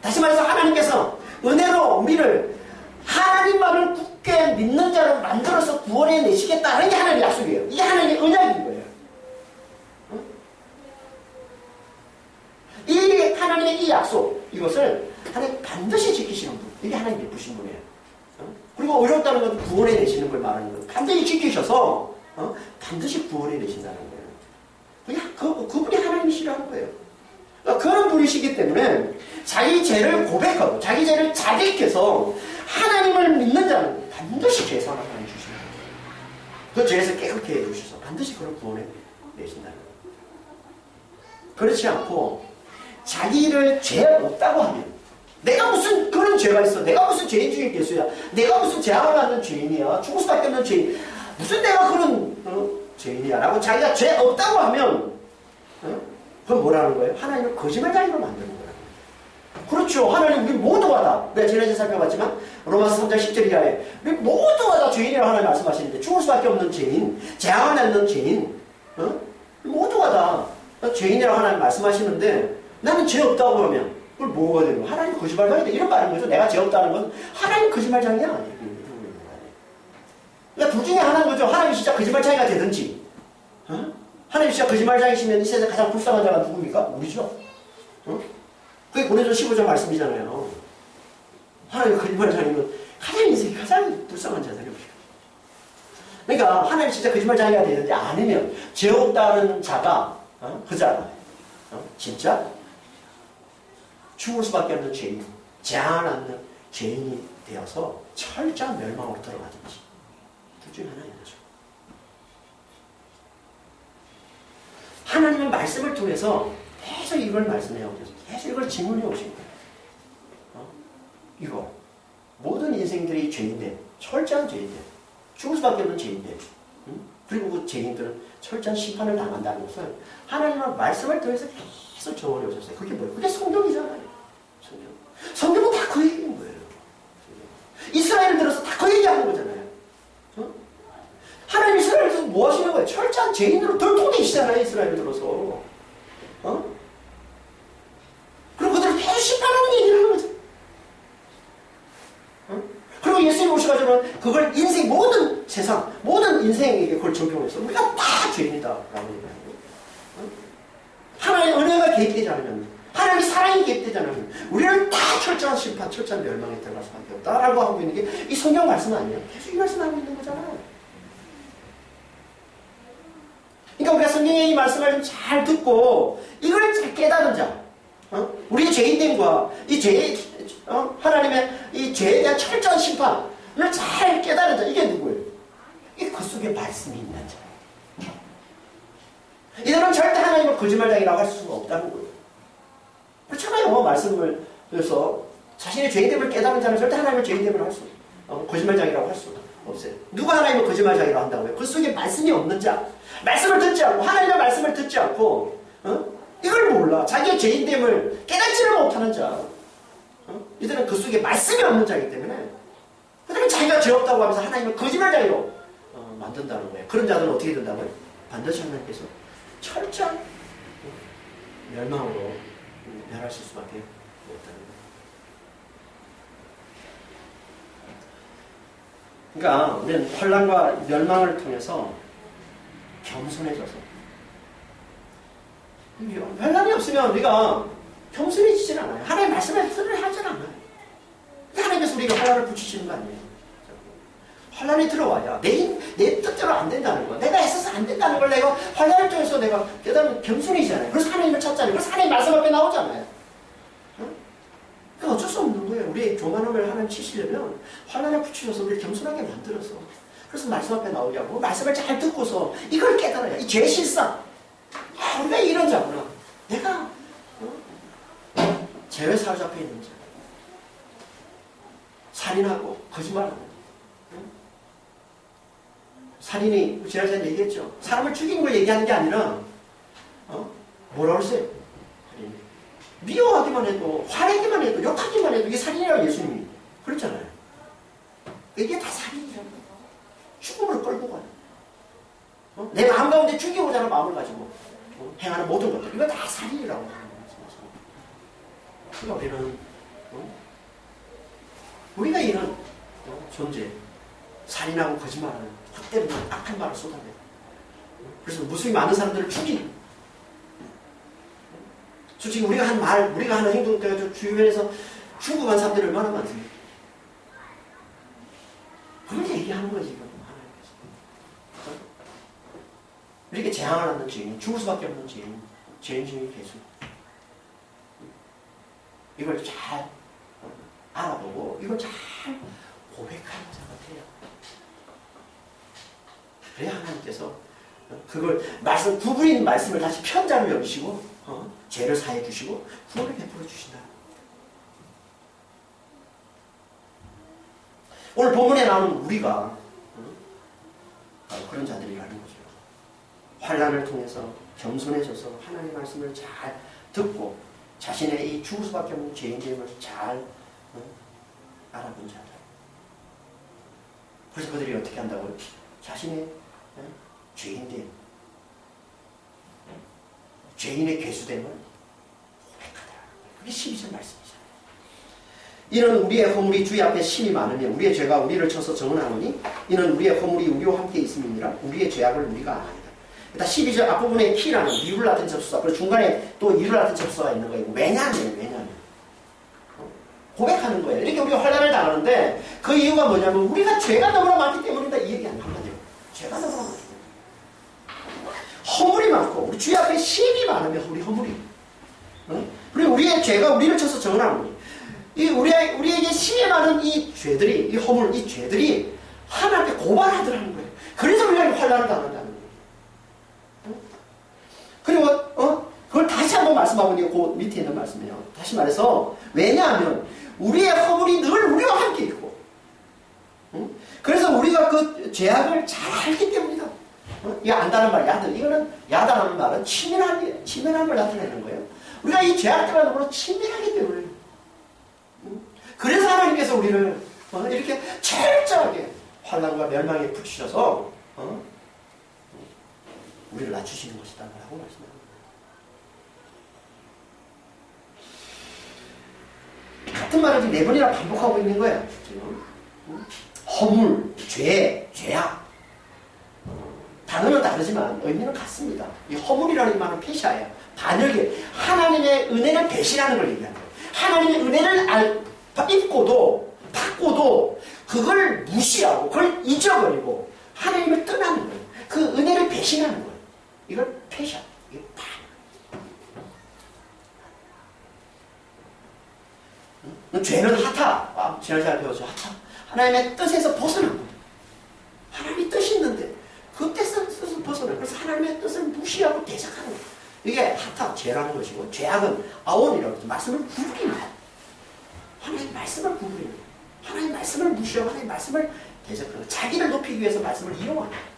다시 말해서 하나님께서 은혜로 우리를 하나님만을 굳게 믿는 자로 만들어서 구원해 내시겠다는 게 하나님의 약속이에요. 이게 하나님의 언약인 거예요. 이 하나님의 이 약속, 이것을 하나님 반드시 지키시는 분, 이게 하나님 예쁘신 분이에요. 그리고 어렵다는 건 구원해 내시는 걸 말하는 거예요. 반드시 지키셔서 반드시 구원해 내신다는 거예요. 그분이 하나님이시라는 거예요. 그러니까 그런 분이시기 때문에 자기 죄를 고백하고 자기 죄를 자백해서 하나님을 믿는 자는 반드시 죄 사함을 주시는 거예요. 그 죄에서 깨끗게 해주셔서 반드시 그걸 구원해 내신다는 거예요. 그렇지 않고 자기를 죄 없다고 하면, 내가 무슨 그런 죄가 있어, 내가 무슨 죄인 중에 개수야, 내가 무슨 죄악을 낳는 죄인이야, 죽을 수밖에 없는 죄인, 무슨 내가 그런 죄인이야 라고 자기가 죄 없다고 하면 그건 뭐라는 거예요? 하나님을 거짓말쟁이로 만드는 거예요. 그렇죠. 하나님 우리 모두가 다, 내가 지난주에 살펴봤지만 로마서 3장 10절 이하에 우리 모두가 다 죄인이라고 하나님 말씀하시는데, 죽을 수밖에 없는 죄인, 재앙을 낳는 죄인, 모두가 다 죄인이라고 하나님 말씀하시는데 나는 죄 없다고 하면 그걸 뭐가 되는 거야? 하나님 거짓말쟁이다 이런 말인 거죠. 내가 죄 없다는 건 하나님 거짓말쟁이야 아니에요. 그러니까 둘 중에 하나인 거죠. 하나님이 진짜 거짓말쟁이가 되든지, 하나님이 진짜 거짓말쟁이시면 이 세상에 가장 불쌍한 자가 누굽니까? 우리죠. 그게 고린도서 15장 말씀이잖아요. 하나님 거짓말쟁이면 가장 인생이 가장 불쌍한 자들이 우리가. 그러니까 하나님이 진짜 거짓말쟁이가 되든지 아니면 죄 없다는 자가 그 자가 진짜 죽을 수밖에 없는 죄인, 재앙을 낳는 죄인이 되어서 철저한 멸망으로 들어가든지, 둘 중에 하나인 거죠. 하나님의 말씀을 통해서 계속 계속 이걸 말씀해 오셔서 계속 이걸 질문해 오신 거예요. 이거 모든 인생들이 죄인데, 철저한 죄인데, 죽을 수밖에 없는 죄인데, 그리고 그 죄인들은 철저한 심판을 당한다는 것을 하나님의 말씀을 통해서 계속 정언해 오셨어요. 그게 뭐예요? 그게 성경이잖아요. 성경은 다 그 얘기인 거예요. 이스라엘을 들어서 다 그 얘기하는 거잖아요. 하나님 이스라엘을 들어서 뭐 하시는 거예요? 철저한 죄인으로 돌통되시잖아요. 이스라엘을 들어서. 그리고 그들을 계속 심판하는 얘기를 하는 거죠. 그리고 예수님 오셔가지고는 그걸 인생 모든 세상 모든 인생에게 그걸 적용해서 우리가 다 죄인이다라고 얘기하는 거예요. 하나님의 은혜가 개입되지 않으면, 하나님의 사랑이 개입되지 않으면 우리는 다 철저한 심판, 철저한 멸망에 들어갈 수밖에 없다라고 하고 있는 게 이 성경 말씀 아니에요? 계속 이 말씀하고 있는 거잖아요. 그러니까 우리가 성경의 이 말씀을 좀 잘 듣고 이걸 잘 깨달은 자, 우리의 죄인됨과 이 죄, 하나님의 이 죄에 대한 철저한 심판을 잘 깨달은 자, 이게 누구예요? 이게 그 속에 말씀이 있는 자. 이들은 절대 하나님을 거짓말장이라고 할 수가 없다는 거예요. 그렇잖아요. 말씀을 그래서 자신의 죄인됨을 깨달은 자는 절대 하나님을 죄인됨을 할 수, 거짓말장이라고 할 수 없어요. 누가 하나님을 거짓말장이라고 한다고요? 그 속에 말씀이 없는 자, 말씀을 듣지 않고, 하나님의 말씀을 듣지 않고, 이걸 몰라. 자기의 죄인됨을 깨닫지를 못하는 자. 이들은 그 속에 말씀이 없는 자이기 때문에 그들은 자기가 죄 없다고 하면서 하나님을 거짓말장이로 만든다는 거예요. 그런 자들은 어떻게 된다고요? 반드시 하나님께서 철저한 멸망으로 멸하실 수밖에 없다는 거예요. 그러니까 우리는 환난과 멸망을 통해서 겸손해져서, 환난이 없으면 우리가 겸손해지진 않아요. 하나님의 말씀에 들을 하진 않아요. 하나님께서 우리가 환난을 붙이시는 거 아니에요. 환난이 들어와야 내 뜻대로 안 된다는 거, 내가 애써서 안 된다는 걸 내가 환난을 통해서 내가 깨달으면 겸손해지잖아요. 그래서 하나님을 찾잖아요. 그래서 하나님 말씀 앞에 나오잖아요. 그러니까 어쩔 수 없는 거예요. 우리의 교만함을 하나님 치시려면 환난을 붙이셔서 우리를 겸손하게 만들어서, 그래서 말씀 앞에 나오게 하고 말씀을 잘 듣고서 이걸 깨달아야, 이 죄 실상, 우리가 이런 자구나, 내가 죄에 사로잡혀 있는 자, 살인하고 거짓말하고, 살인이 지난 시간에 얘기했죠. 사람을 죽이는 걸 얘기하는 게 아니라 뭐라고 했어요? 미워하기만 해도, 화내기만 해도, 욕하기만 해도 이게 살인이라고 예수님이 그랬잖아요. 이게 다 살인이라고. 죽음을 끌고 가요. 내 마음 가운데 죽이고자 하는 마음을 가지고 행하는 모든 것들, 이거 다 살인이라고 하는 거죠. 그러니까 우리는 우리가 이런 존재, 살인하고 거짓말하는, 헛되는 악한 말을 쏟아내고, 그래서 무수히 많은 사람들을 죽이는, 솔직히 우리가 한 말, 우리가 하는 행동 때문에 주변에서 죽어간 사람들이 얼마나 많습니까? 그걸 얘기하는 거지, 이거. 이렇게 재앙을 하는 죄인, 죽을 수밖에 없는 죄인 중에 계속. 이걸 잘 알아보고, 이걸 잘 고백하는 자가 돼요. 그래야 하나님께서 그걸 구부린 말씀을 다시 편자로 여기시고, 죄를 사해 주시고, 구원을 베풀어 주신다. 오늘 본문에 나오는 우리가 바로 그런 자들이라는 거죠. 환난을 통해서 겸손해져서 하나님의 말씀을 잘 듣고 자신의 이 죽을 수밖에 없는 죄인됨을 잘 알아본 자들. 그래서 그들이 어떻게 한다고요? 자신의 죄인됨, 죄인의 괴수됨을 고백하더라. 그게 12절 말씀이잖아요. 이는 우리의 허물이 주의 앞에 심히 많으면 우리의 죄가 우리를 쳐서 정언하노니 이는 우리의 허물이 우리와 함께 있음이니라. 우리의 죄악을 우리가 아나이다. 일단 12절 앞부분에 키라는 이를 같은 접수사, 그리고 중간에 또 이를 같은 접수사가 있는 거예요. 왜냐면 고백하는 거예요. 이렇게 우리가 환난을 당하는데 그 이유가 뭐냐면 우리가 죄가 너무나 많기 때문이다. 이 얘기 안 한다고요. 죄가 너무나 많기 때문에. 허물이 많고 우리 주의 앞에 심이 많으면 우리 허물이, 그리고 우리의 죄가 우리를 쳐서 정언하노니 이 우리에게 심이 많은 이 죄들이, 이 허물, 이 죄들이 하나님께 고발하더라는 거예요. 그래서 우리가 환난을 당한다는 거예요. 그리고 그걸 그걸 다시 한번 말씀하고 있는 게 그 밑에 있는 말씀이에요. 다시 말해서 왜냐하면 우리의 허물이 늘 우리와 함께 있고, 그래서 우리가 그 죄악을 잘 알기 때문이다. 이거 안다는 말, 야들. 이거는 야다라는 말은 치밀함을 나타내는 거예요. 우리가 이 죄악들과 친밀하기 때문에. 그래서 하나님께서 우리를 이렇게 철저하게 환난과 멸망에 붙이셔서 우리를 낮추시는 것이다 라고 말씀합니다. 같은 말을 지금 4번이나 반복하고 있는 거예요. 지금. 허물, 죄악. 단어는 다르지만 의미는 같습니다. 이 허물이라는 말은 페시아예요. 반역이에요. 하나님의 은혜를 배신하는 걸 얘기하는 거예요. 하나님의 은혜를 입고도 받고도 그걸 무시하고 그걸 잊어버리고 하나님을 떠나는 거예요. 그 은혜를 배신하는 거예요. 이걸 페시아. 이게 죄는 하타. 지난 시간에 배웠죠. 하타. 하나님의 뜻에서 벗어난 거예요. 하나님의 뜻이 있는데 그 뜻에서 벗어나요. 그래서 하나님의 뜻을 무시하고 대적하는 거예요. 이게 하타, 죄라는 것이고, 죄악은 아온이라고 해서 말씀을 구부리는 거예요. 하나님의 말씀을 구부리는 거예요. 하나님의 말씀을 무시하고 하나님의 말씀을 대적하는 거예요. 자기를 높이기 위해서 말씀을 이용하는 거예요.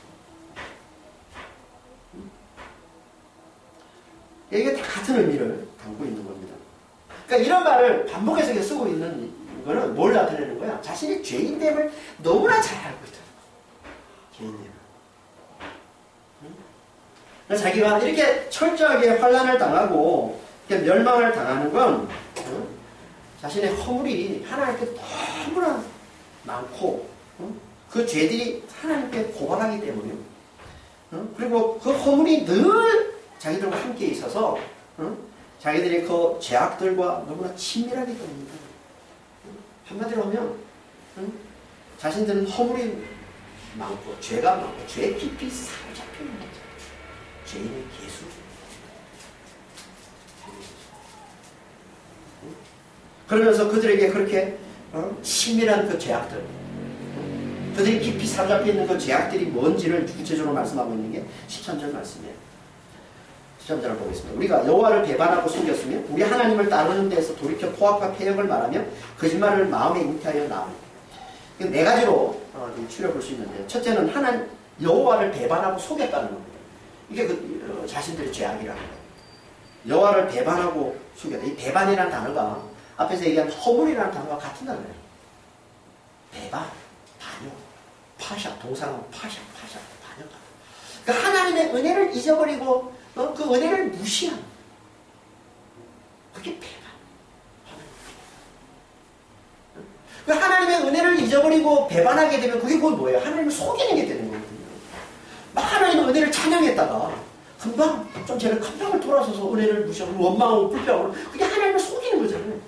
이게 다 같은 의미를 담고 있는 겁니다. 그러니까 이런 말을 반복해서 쓰고 있는 거는 뭘 나타내는 거야? 자신이 죄인됨을 너무나 잘 알고 있다는 거야. 죄인됨을. 자기가 이렇게 철저하게 환난을 당하고 멸망을 당하는 건 자신의 허물이 하나님께 너무나 많고 그 죄들이 하나님께 고발하기 때문에 그리고 그 허물이 늘 자기들과 함께 있어서 자기들이 그 죄악들과 너무나 친밀하기 때문입니다. 한마디로 하면 자신들은 허물이 많고 죄가 많고 죄에 깊이 사로잡혀 있는 거죠. 죄인의 개수. 그러면서 그들에게 그렇게 친밀한 그 죄악들, 그들이 깊이 사로잡혀 있는 그 죄악들이 뭔지를 구체적으로 말씀하고 있는 게 13절 말씀이에요. 13절을 보겠습니다. 우리가 여호와를 배반하고 숨겼으면 우리 하나님을 따르는 데서 돌이켜 포악과 폐역을 말하며 거짓말을 마음에 잉태하여 나오니. 네 가지로 추려볼 수 있는데, 첫째는 여호와를 배반하고 속였다는 겁니다. 이게 자신들의 죄악이라는 거예요. 여호와를 배반하고 속였다. 이 배반이라는 단어가 앞에서 얘기한 허물이라는 단어가 같은 단어예요. 배반, 반역, 파샤, 동사는 파샤, 반역. 그러니까 하나님의 은혜를 잊어버리고 그 은혜를 무시하는, 그게 배반. 하나님의 은혜를 잊어버리고 배반하게 되면 그게 곧 뭐예요? 하나님을 속이는 게 되는 거거든요. 막 하나님의 은혜를 찬양했다가 금방 좀 제가 감정을 돌아서서 은혜를 무시하고 원망하고 불평하고, 그게 하나님을 속이는 거잖아요.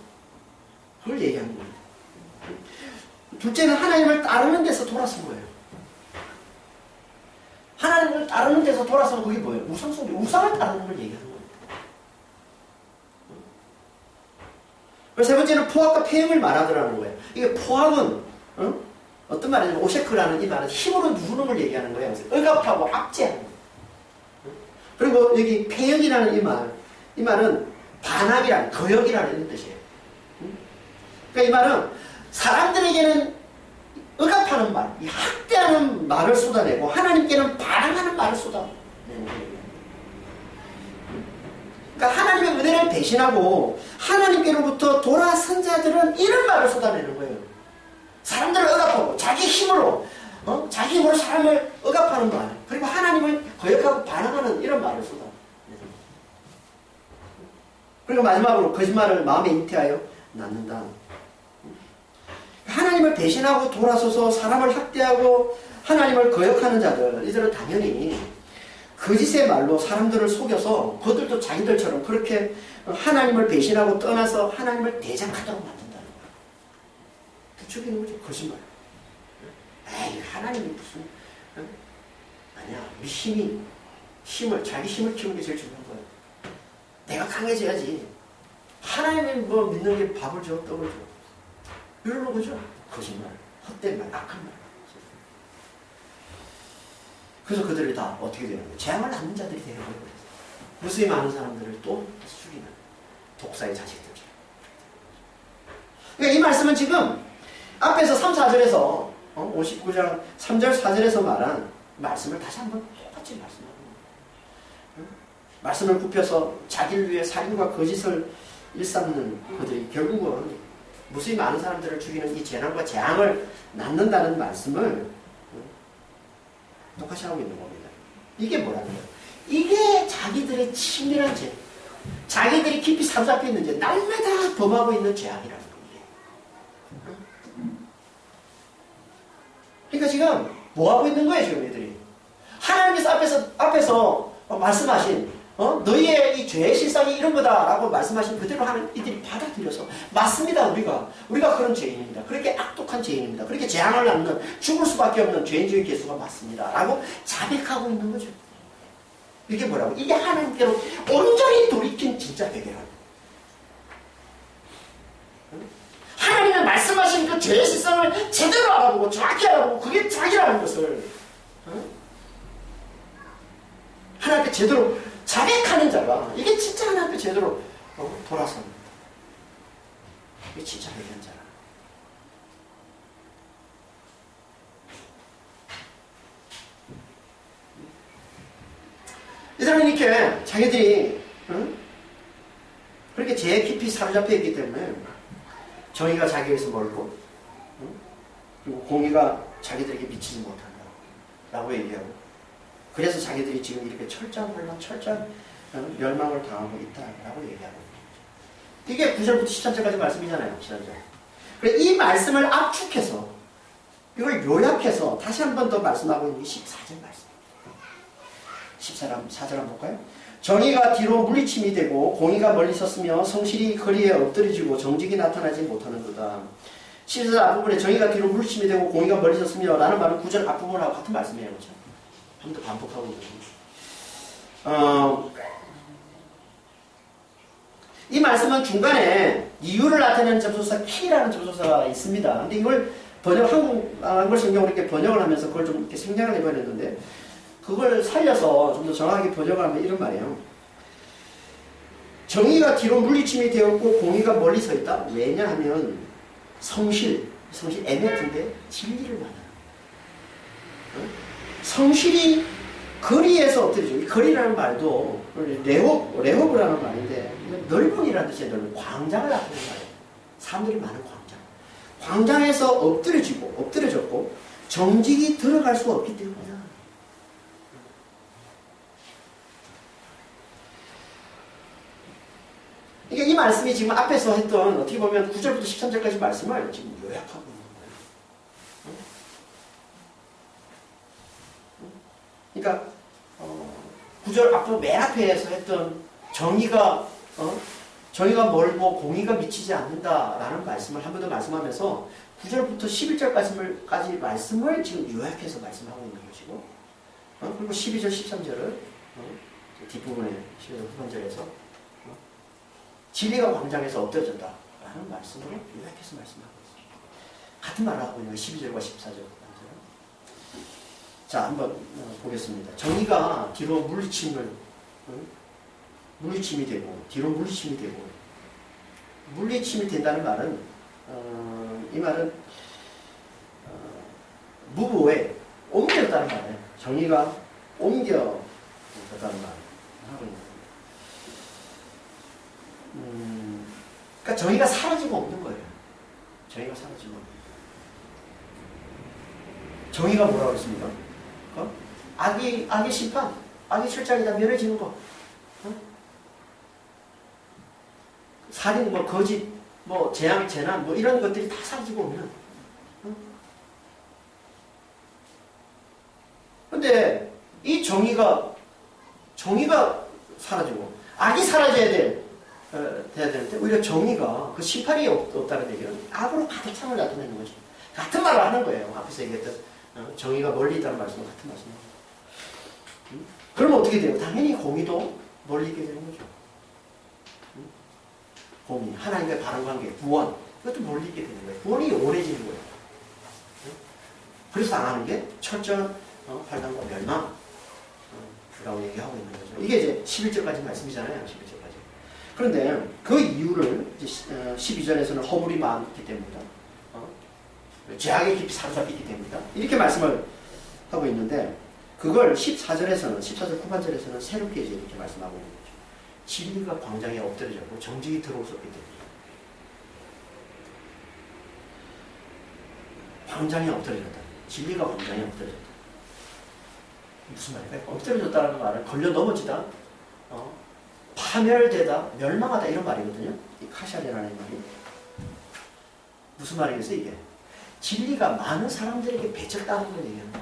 그걸 얘기하는 거예요. 둘째는 하나님을 따르는 데서 돌아선 거예요. 하나님을 따르는 데서 돌아서는 그게 뭐예요? 우상을 따르는 걸 얘기하는 거예요. 그리고 세 번째는 포악과 폐역을 말하더라는 거예요. 이게 포악은 어떤 말이냐면 오셰크라는 이 말은 힘으로 누르는 걸 얘기하는 거예요. 억압하고 압제하는 거예요. 그리고 여기 폐역이라는 이 말은 반항이라는, 거역이라는 뜻이에요. 그러니까 이 말은 사람들에게는 억압하는 말, 이 학대하는 말을 쏟아내고 하나님께는 반항하는 말을 쏟아내는 거예요. 그러니까 하나님의 은혜를 배신하고 하나님께로부터 돌아선 자들은 이런 말을 쏟아내는 거예요. 사람들을 억압하고 자기 힘으로 사람을 억압하는 말, 그리고 하나님을 거역하고 반항하는 이런 말을 쏟아내는 거예요. 그리고 마지막으로 거짓말을 마음에 잉태하여 낳는다. 하나님을 배신하고 돌아서서 사람을 학대하고 하나님을 거역하는 자들, 이들은 당연히 거짓의 말로 사람들을 속여서 그들도 자기들처럼 그렇게 하나님을 배신하고 떠나서 하나님을 대적하도록 만든다는 거예요. 부추기는 거죠. 거짓말. 에이, 하나님이 무슨 아니야. 자기 힘을 키우는 게 제일 중요한 거예요. 내가 강해져야지. 하나님을 믿는 게 밥을 줘, 떡을 줘. 이러는 거죠. 거짓말, 헛된 말, 악한 말. 그래서 그들이 다 어떻게 되는 거예요? 재앙을 낳는 자들이 되는 거예요. 무수히 많은 사람들을 또 죽이는 독사의 자식들. 그러니까 이 말씀은 지금 앞에서 3, 4절에서 59장 3절, 4절에서 말한 말씀을 다시 한번 똑같이 말씀하는 거예요. 말씀을 굽혀서 자기를 위해 살인과 거짓을 일삼는 그들이 결국은 무수히 많은 사람들을 죽이는 이 재난과 재앙을 낳는다는 말씀을 똑같이 하고 있는 겁니다. 이게 뭐라는 거예요? 이게 자기들의 치밀한 죄, 자기들이 깊이 사로잡혀 있는 죄, 날마다 범하고 있는 죄악이라는 거예요. 그러니까 지금 뭐 하고 있는 거예요, 지금 이들이? 하나님께서 앞에서 말씀하신 너희의 이 죄의 실상이 이런 거다라고 말씀하신 그대로 하는 이들이 받아들여서 맞습니다. 우리가 그런 죄인입니다. 그렇게 악독한 죄인입니다. 그렇게 재앙을 낳는 죽을 수밖에 없는 죄인적인 개수가 맞습니다. 라고 자백하고 있는 거죠. 이게 뭐라고? 이게 하나님께로 온전히 돌이킨 진짜 회개라는 거예요. 하나님의 말씀하신 그 죄의 실상을 제대로 알아보고 정확히 알아보고 그게 자기라는 것을 하나님께 제대로 자백하는 자가 이게 진짜 하나님께 제대로 돌아섭니다. 이게 진짜 회개한 자라. 이들은 이렇게 자기들이 그렇게 죄에 깊이 사로잡혀 있기 때문에 정의가 자기에게서 멀고 그리고 공의가 자기들에게 미치지 못한다 라고 얘기하고 그래서 자기들이 지금 이렇게 철저한 혼란, 철저한 멸망을 당하고 있다라고 얘기하고 이게 9절부터 13절까지 말씀이잖아요. 13절. 그래서 이 말씀을 압축해서 이걸 요약해서 다시 한 번 더 말씀하고 있는 게 14절 말씀. 14절 한번 볼까요? 정의가 뒤로 물리침이 되고 공의가 멀리 섰으며 성실이 거리에 엎드려지고 정직이 나타나지 못하는도다. 14절 앞부분에 정의가 뒤로 물리침이 되고 공의가 멀리 섰으며 라는 말은 9절 앞부분하고 같은 말씀이에요. 그렇죠? 한 번 더 반복하고 있는 겁니다. 이 말씀은 중간에 이유를 나타내는 접속사 키라는 접속사가 있습니다. 근데 이걸 한글 성경으로 이렇게 번역을 하면서 그걸 좀 이렇게 생략을 해버렸는데 그걸 살려서 좀 더 정확하게 번역을 하면 이런 말이에요. 정의가 뒤로 물리침이 되었고 공의가 멀리 서 있다. 왜냐하면 성실 애매한데 진리를 말하는 성실이 거리에서 엎드리죠. 이 거리라는 말도 레호브라는 말인데 넓은이라는 뜻이에요. 넓은 광장을 나타내는 말이에요. 사람들이 많은 광장. 광장에서 엎드려졌고 정직이 들어갈 수 없기 때문이다. 그러니까 이 말씀이 지금 앞에서 했던 어떻게 보면 9절부터 13절까지 말씀을 지금 요약하고 있는 거예요. 그러니까 9절 앞으로 맨 앞에서 했던 정의가 멀고 공의가 미치지 않는다라는 말씀을 한 번 더 말씀하면서 9절부터 11절까지 말씀을 지금 요약해서 말씀하고 있는 것이고 그리고 12절, 13절을 뒷부분에 12절 후반절에서 진리가 광장에서 엎드려졌다라는 말씀으로 요약해서 말씀하고 있습니다. 같은 말을 하고 있는 12절과 14절. 자, 한번 보겠습니다. 정의가 뒤로 물리침이 되고, 뒤로 물리침이 되고, 물리침이 된다는 말은, 이 말은, 무브에 옮겨졌다는 말이에요. 정의가 옮겨졌다는 말을 하고 있는 거예요. 그러니까 정의가 사라지고 없는 거예요. 정의가 사라지고 없는 거예요. 정의가 뭐라고 했습니까? 악의 심판, 악의 출장이다 멸해지는 거. 살인, 거짓, 재앙, 재난, 이런 것들이 다 사라지고 오면. 근데 이 정의가 사라지고, 악이 사라져야 돼야 되는데, 오히려 정의가, 그 심판이 없다는 얘기는 악으로 가득 참을 나타내는 거죠. 같은 말을 하는 거예요. 앞에서 얘기했던 정의가 멀리 있다는 말씀은 같은 말씀입니다. 그러면 어떻게 돼요? 당연히 공의도 멀리 있게 되는 거죠. 공의, 하나님과의 바른 관계, 구원, 그것도 멀리 있게 되는 거예요. 구원이 오래지는 거예요. 그래서 당하는 게 철저한 판단과 멸망, 라고 얘기하고 있는 거죠. 이게 이제 11절까지 말씀이잖아요. 11절까지. 그런데 그 이유를 이제 12절에서는 허물이 많기 때문이다. 죄악에 깊이 사로잡히기 때문이다. 이렇게 말씀을 하고 있는데 그걸 14절에서는 14절 후반절에서는 새롭게 이제 이렇게 말씀하고 있는 거죠. 진리가 광장에 엎드려졌고 정직이 들어섰기 때문에 광장에 엎드려졌다. 진리가 광장에 엎드려졌다. 무슨 말일까요? 엎드려졌다는 말은 걸려 넘어지다, 파멸되다, 멸망하다 이런 말이거든요. 이 카샤레라는 말이. 무슨 말이겠어요 이게? 진리가 많은 사람들에게 배쳤다는 걸 얘기합니다.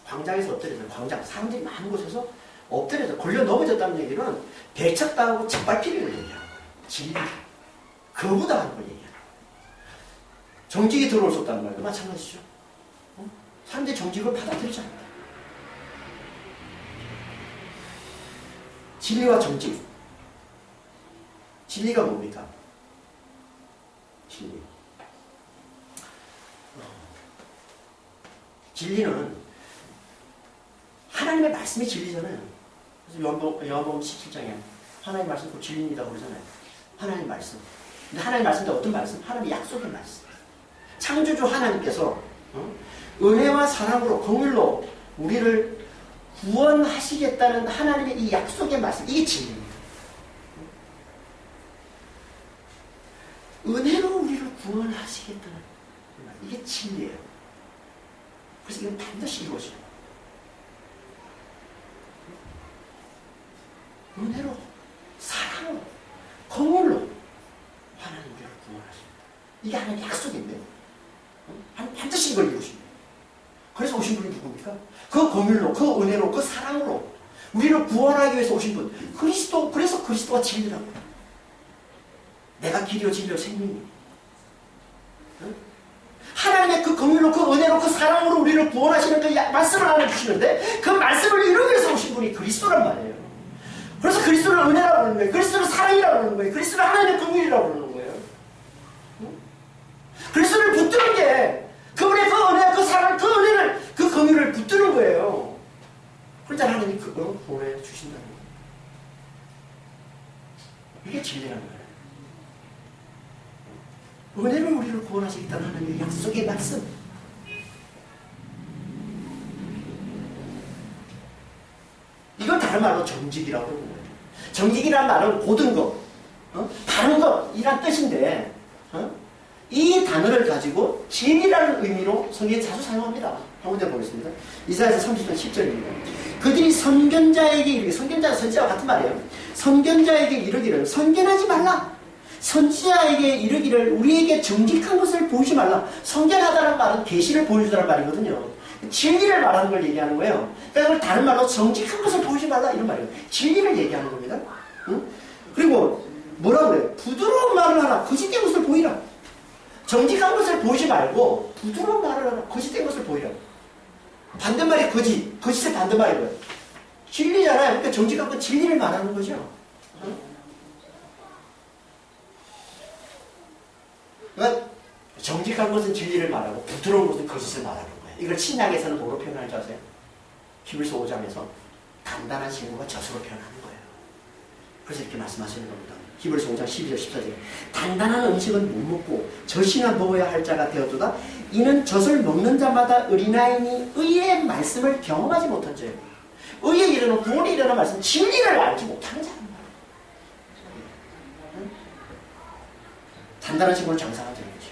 광장에서 엎드려져, 광장, 사람들이 많은 곳에서 엎드려져, 걸려 넘어졌다는 얘기는 배쳤다고 짓밟히는 걸 얘기하는 거예요. 진리. 거부당하는 걸 얘기하는 거예요. 정직이 들어올 수 없다는 말도 마찬가지죠. 사람들이 정직을 받아들이지 않는다. 진리와 정직. 진리가 뭡니까? 진리. 진리는 하나님의 말씀이 진리잖아요. 그래서 요한복음 17장에 하나님 말씀 곧 진리입니다 그러잖아요. 하나님 말씀. 근데 하나님 말씀인데 어떤 말씀? 하나님의 약속의 말씀. 창조주 하나님께서 은혜와 사랑으로 긍휼로 우리를 구원하시겠다는 하나님의 이 약속의 말씀, 이게 진리입니다. 은혜로 우리를 구원하시겠다는 이게 진리예요. 그래서 이건 반드시 이루어져요. 은혜로, 사랑으로, 긍휼로 하나님 우리를 구원하십니다. 이게 하나님의 약속인데 반드시 이걸 이루십니다. 그래서 오신 분이 누굽니까? 그 긍휼로, 그 은혜로, 그 사랑으로 우리를 구원하기 위해서 오신 분 그리스도. 그래서 그리스도가 진리라고. 내가 길이요 진리요 생명이에요. 하나님의 그 긍휼로, 그 은혜로, 그 사랑으로 우리를 구원하시는 그 말씀을 하나 주시는데 그 말씀을 이루기 위해서 오신 분이 그리스도란 말이에요. 그래서 그리스도를 은혜라고 그러는 거예요. 그리스도를 사랑이라고 그러는 거예요. 그리스도를 하나님의 긍휼이라고 그러는 거예요. 그리스도를 붙드는 게 그분의 그 은혜, 그 사랑, 그 은혜를, 그 긍휼을 붙드는 거예요. 그러니까 하나님이 그걸 보내주신다는 거예요. 이게 진리라는 거예요. 은혜로 우리를 구원하시겠다는 하나님의 약속의 말씀. 이건 다른 말로 정직이라고 그러는 거예요. 정직이라는 말은 고든 것, 바른 것이란 뜻인데, 이 단어를 가지고 진리라는 의미로 성경에 자주 사용합니다. 한 군데 보겠습니다. 이사야서 30장 10절입니다. 그들이 선견자에게 이르기를, 선견자가 선지자와 같은 말이에요. 선견자에게 이르기를 선견하지 말라. 선지자에게 이르기를 우리에게 정직한 것을 보이지 말라. 선견하다는 말은 계시를 보여주다는 말이거든요. 진리를 말하는 걸 얘기하는 거예요. 그러니까 그걸 다른 말로 정직한 것을 보이지 말라 이런 말이에요. 진리를 얘기하는 겁니다. 그리고 뭐라고 그래요? 부드러운 말을 하라. 거짓된 것을 보이라. 정직한 것을 보이지 말고 부드러운 말을 하라. 거짓된 것을 보이라. 반대말이 거짓. 거짓의 반대말이 뭐예요? 진리잖아요. 그러니까 정직한 건 진리를 말하는 거죠. 그러니까 정직한 것은 진리를 말하고 부드러운 것은 거짓을 말하는 거예요. 이걸 신약에서는 뭐로 표현하는지 아세요? 히브리서 5장에서 단단한 친구가 젖으로 표현하는 거예요. 그래서 이렇게 말씀하시는 겁니다. 히브리서 5장 12절 14절에 단단한 음식은 못 먹고 젖이나 먹어야 할 자가 되었도다. 이는 젖을 먹는 자마다 어린아이니 의의 말씀을 경험하지 못한 자예요. 의에 이르는 구원에 이르는 말씀, 진리를 알지 못하는 자입니다. 단단한 친구를 장사하는 자는 거지.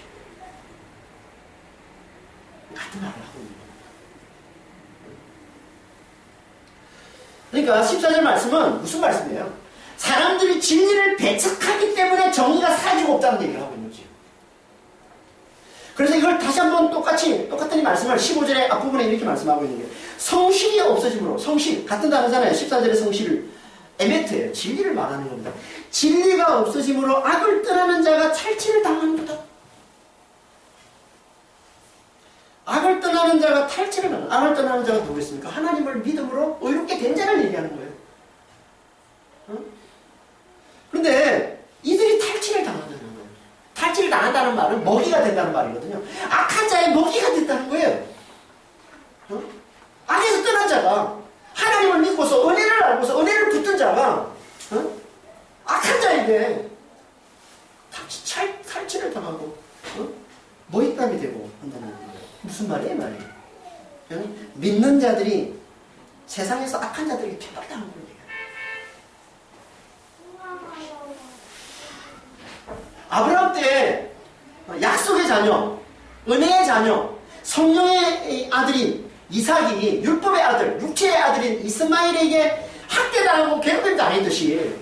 같은 말을 하고 있는 겁니다. 그러니까 14절 말씀은 무슨 말씀이에요? 사람들이 진리를 배척하기 때문에 정의가 사라지고 없다는 얘기를 하고 있는 거지. 그래서 이걸 다시 한번 똑같은 이 말씀을 15절의 앞부분에 이렇게 말씀하고 있는 게 성실이 없어짐으로, 성실, 같은 단어잖아요. 14절의 성실을. 에메트예요. 진리를 말하는 겁니다. 진리가 없어짐으로 악을 떠나는 자가 탈취를 당합니다. 악을 떠나는 자가 탈취를 당합니다. 악을 떠나는 자가 누구겠습니까? 하나님을 믿음으로 의롭게 된 자를 얘기하는 거예요. 그런데 이들이 탈취를 당한다는 거예요. 탈취를 당한다는 말은 먹이가 된다는 말이거든요. 악한 자의 먹이가 됐다는 거예요. 악에서 떠난 자가 하나님을 믿고서 은혜를 알고서 은혜를 붙든 자가 악한 자에게 탈취를 당하고 모욕감이 되고 한다는 거예요. 무슨 말이에요, 말이에요? 믿는 자들이 세상에서 악한 자들에게 핍박당하는 거예요. 아브라함 때 약속의 자녀, 은혜의 자녀, 성령의 아들인 이삭이 율법의 아들, 육체의 아들인 이스마엘에게 학대당하고 괴롭힘 당했듯이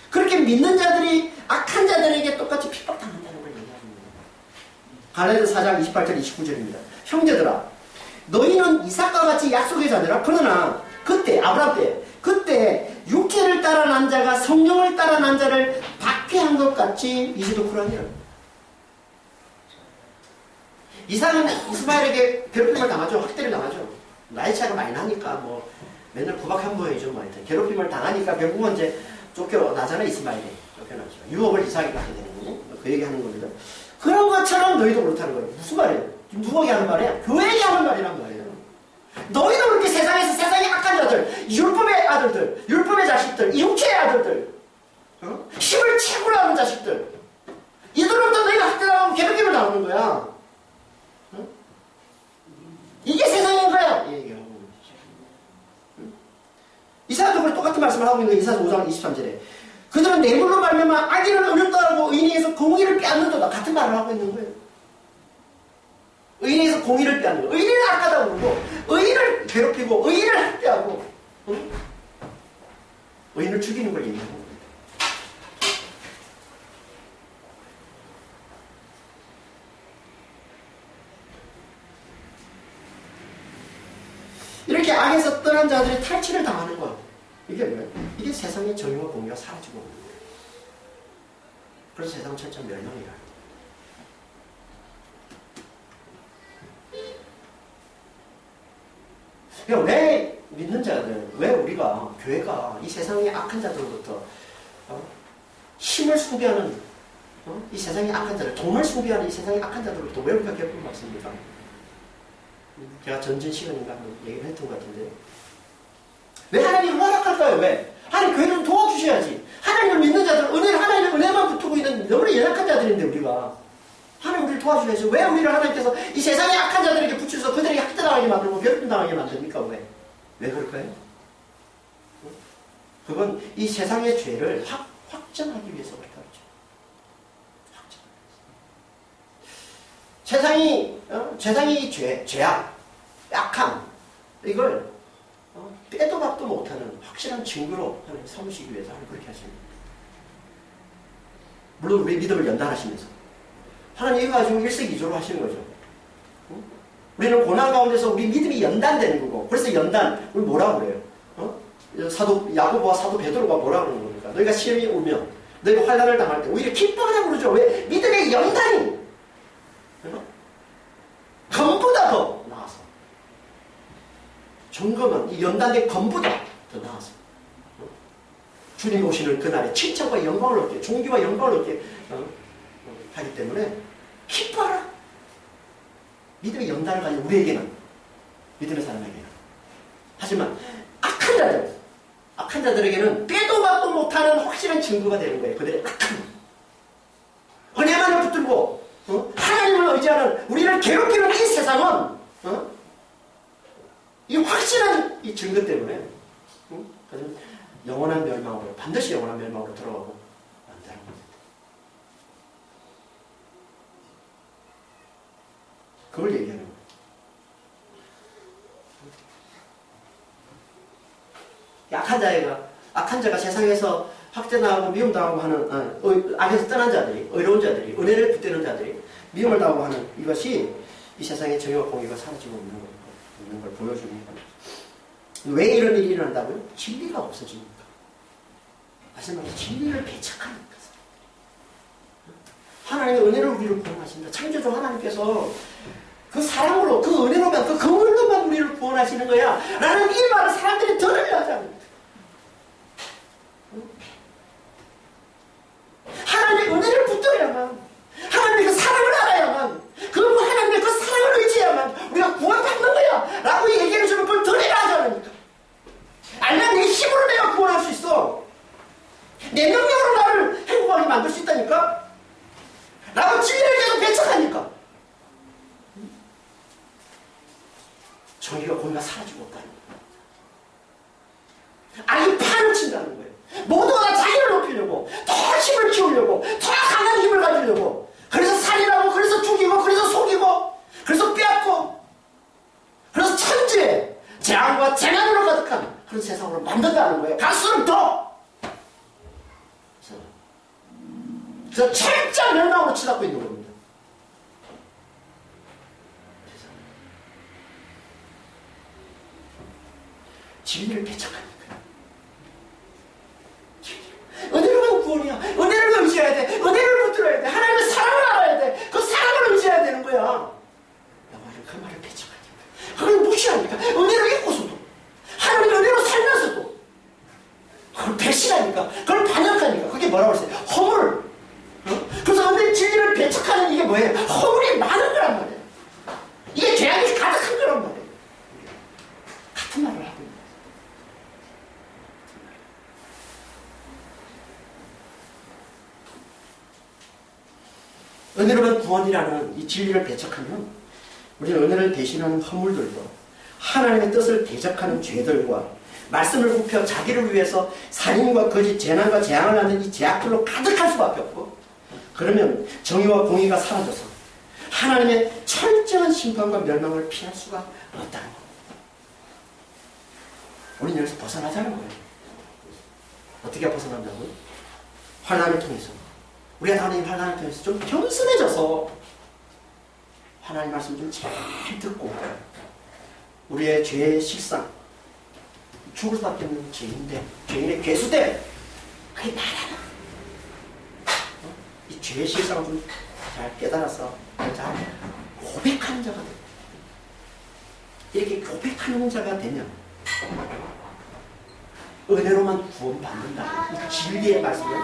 그렇게 믿는 자들이 악한 자들에게 똑같이 핍박당한다는 걸 얘기합니다. 갈라디아서 4장 28절 29절입니다. 형제들아, 너희는 이삭과 같이 약속의 자녀라. 그러나 그때 아브라함 때 그때 육체를 따라 난 자가 성령을 따라 난 자를 박해한 것 같이 이제도 그러니라. 이삭은 이스마엘에게 괴롭힘을 당하죠. 학대를 당하죠. 나이 차이가 많이 나니까 뭐 맨날 구박한 모양이죠. 뭐 괴롭힘을 당하니까 결국은 이제 쫓겨나잖아. 이스마엘이 쫓겨나죠. 유업을 이삭이 하게 되는 거고 그 얘기하는 겁니다. 그런 것처럼 너희도 그렇다는 거예요. 무슨 말이에요? 누구에게 하는 말이야? 교회에게 하는 말이란 말이에요. 너희도 그렇게 세상에서 세상의 악한 자들, 율법의 아들들, 율법의 자식들, 육체의 아들들, 힘을 최고로 하는 자식들, 이들로부터 너희가 학대당하고 괴롭힘을 당하는 거야. 이게 세상인 거야. 이 얘기하고. 이사야도 그걸 똑같은 말씀을 하고 있는 거예요. 이사야 5장 23절에. 그들은 뇌물로 말미암아 악인을 어렵다 하고 의인에게서 공의를 빼앗는도다. 같은 말을 하고 있는 거예요. 의인에게서 공의를 빼앗는 거예요. 의인을 악하다고 그러고 의인을 괴롭히고 의인을 학대하고 의인을 죽이는 걸 얘기하는 겁니다. 이렇게 악에서 떠난 자들이 탈취를 당하는 거야. 이게 뭐예요? 이게 세상의 정의와 공의가 사라지고 오는 거예요. 그래서 세상은 천천멸망이라. 그러니까 왜 믿는 자들, 왜 우리가 교회가 이 세상의 악한 자들로부터 힘을 숭배하는 이 세상의 악한 자들, 돈을 숭배하는 이 세상의 악한 자들로부터 왜 우리가 괴롭힘을 받습니까? 제가 전진 시간인가 한번 얘기를 했던 것 같은데 왜 하나님이 허락할까요? 왜? 하나님 교회를 좀 도와주셔야지. 하나님을 믿는 자들, 하나님의 은혜만 붙들고 있는 너무나 연약한 자들인데 우리가 하나님 우리를 도와주셔야지. 왜 우리를 하나님께서 이 세상의 악한 자들에게 붙여서 그들에게 학대당하게 만들고 괴롭힘당하게 만듭니까? 왜? 왜 그럴까요? 그건 이 세상의 죄를 확정하기 위해서 그렇다 그러죠. 세상이 죄악, 약함, 이걸 빼도 박도 못하는 확실한 증거로 하나님 삼으시기 위해서 하나님 그렇게 하십니다. 물론 우리 믿음을 연단하시면서 하나님 이거 가지고 일석이조로 하시는 거죠. 우리는 고난 가운데서 우리 믿음이 연단되는 거고, 그래서 연단, 우리 뭐라고 그래요? 사도 야고보와 사도 베드로가 뭐라고 그러는 겁니까? 너희가 시험이 오면, 너희가 환난을 당할 때 오히려 기뻐하라고 그러죠. 왜? 믿음의 연단이 검보다 더 나아서, 점검은 이 연단된 검보다 더 나아서 주님 오시는 그날에 칭찬과 영광을 얻게, 존귀와 영광을 얻게 하기 때문에 기뻐하라. 믿음의 연단을 가진 우리에게는, 믿음의 사람에게는. 하지만 악한 자들에게는 빼도 박도 못하는 확실한 증거가 되는 거예요. 그들의 악함. 은혜만을 붙들고 하나님을 의지하는 우리를 괴롭히는 이 세상은 이 확실한 이 증거 때문에 영원한 멸망으로, 반드시 영원한 멸망으로 들어가고 만다는 겁니다. 그걸 얘기하는 거예요. 악한 자가 세상에서 학대당하고 미움당하고 하는 악에서 떠난 자들이, 의로운 자들이, 은혜를 붙드는 자들이 미움을 당하고 하는 이것이 이 세상의 정의와 공의가 사라지고 있는 걸 보여줍니다. 왜 이런 일이 일어난다고요? 진리가 없어지니까. 다시 말해서 진리를 배척하니까. 하나님의 은혜를 우리를 구원하십니다. 창조주 하나님께서 그 사랑으로, 그 은혜로만, 그 긍휼로만 우리를 구원하시는 거야 라는 이 말을 사람들이 들으려 하지 않습니다. 하나님의 은혜를 붙들어야만, 하나님의 그 사랑을 알아야만, 하나님의 그 사랑을 의지해야만 우리가 구원받는 거야 라고 얘기를 주는 걸 들으려 하지 않으니까. 사라지고 없다는 거예요. 악이 판을 친다는 거예요. 모두가 자기를 높이려고, 더 힘을 키우려고, 더 강한 힘을 가지려고, 그래서 살인하고, 그래서 죽이고, 그래서 속이고, 그래서 빼앗고, 그래서 천재, 재앙과 재난으로 가득한 그런 세상으로 만든다는 거예요. 갈수록 더. 그래서 철저한 멸망으로 치닫고 있는 겁니다. 진리를 배척하니까. 은혜로만 구원이야. 은혜를 의지해야 돼. 은혜를 붙들어야 돼. 하나님의 사랑을 알아야 돼. 그 사랑을 의지해야 되는 거야. 여러분 그 말을 배척하니까. 그걸 무시하니까. 은혜를 잊고서도. 하나님의 은혜로 살면서도. 그걸 배신하니까. 그걸 반역하니까. 그게 뭐라고 했어요? 허물. 그래서 은혜 진리를 배척하는 이게 뭐예요? 허물이 많은 거란 말이에요. 이게 죄악이 가득한 거란 말이에요. 같은 말을 하고 있는 거예요. 은혜로만 구원이라는 이 진리를 배척하면 우리는 은혜를 대신하는 허물들과 하나님의 뜻을 대적하는 죄들과 말씀을 굽혀 자기를 위해서 살인과 거짓, 재난과 재앙을 하는 이 죄악들로 가득할 수밖에 없고, 그러면 정의와 공의가 사라져서 하나님의 철저한 심판과 멸망을 피할 수가 없다는 겁니다. 우리는 여기서 벗어나자는 거예요. 어떻게 벗어난다고요? 환난을 통해서. 우리가 당하는 환난을 통해서 좀 겸손해져서 하나님 말씀 좀 잘 듣고, 우리의 죄의 실상, 죽을 수밖에 없는 죄인데, 죄인의 괴수됨, 그게 나라는 이 죄의 실상을 좀 잘 깨달아서 잘 고백하는 자가 됩니다. 이렇게 고백하는 자가 되면 은혜로만 구원받는다. 이 진리의 말씀을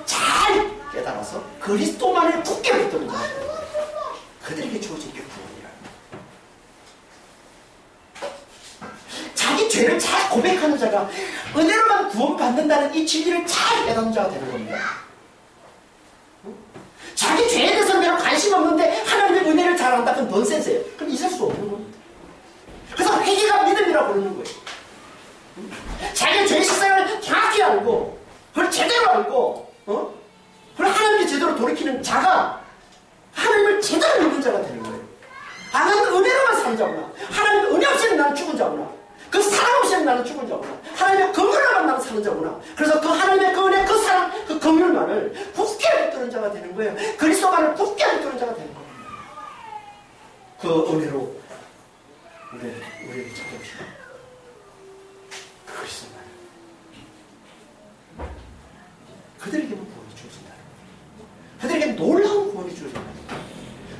잘 깨달아서 그리스도만을 굳게 붙드는 자가 됩니다. 그들에게 주어진 게 구원이라. 자기 죄를 잘 고백하는 자가 은혜로만 구원받는다는 이 진리를 잘 깨닫는 자가 되는 겁니다. 자기 죄에 대해서는 별로 관심 없는데 하나님의 은혜를 잘 안다. 그건 넌센스예요. 그건 있을 수 없는 겁니다. 그래서 회개가 믿음이라고 그러는 거예요. 자기 죄의 실상을 정확히 알고 그걸 제대로 알고 그걸 하나님께 제대로 돌이키는 자가 하나님을 제대로 믿는 자가 되는 거예요. 하나님의 은혜로만 사는 자구나. 하나님의 은혜 없이는 나는 죽은 자구나. 그 사랑 없이는 나는 죽은 자구나. 하나님의 긍휼로만 나는 사는 자구나. 그래서 그 하나님의 그 은혜, 그 사랑, 그 긍휼만을 굳게 붙드는 자가 되는 거예요. 그리스도만을 굳게 붙드는 자가 되는 겁니다. 그 은혜로 우리에게 찾아오시고 그리스도만 그들에게만 구원이 주어진다. 그들에게 놀라운 구원이 주어진다.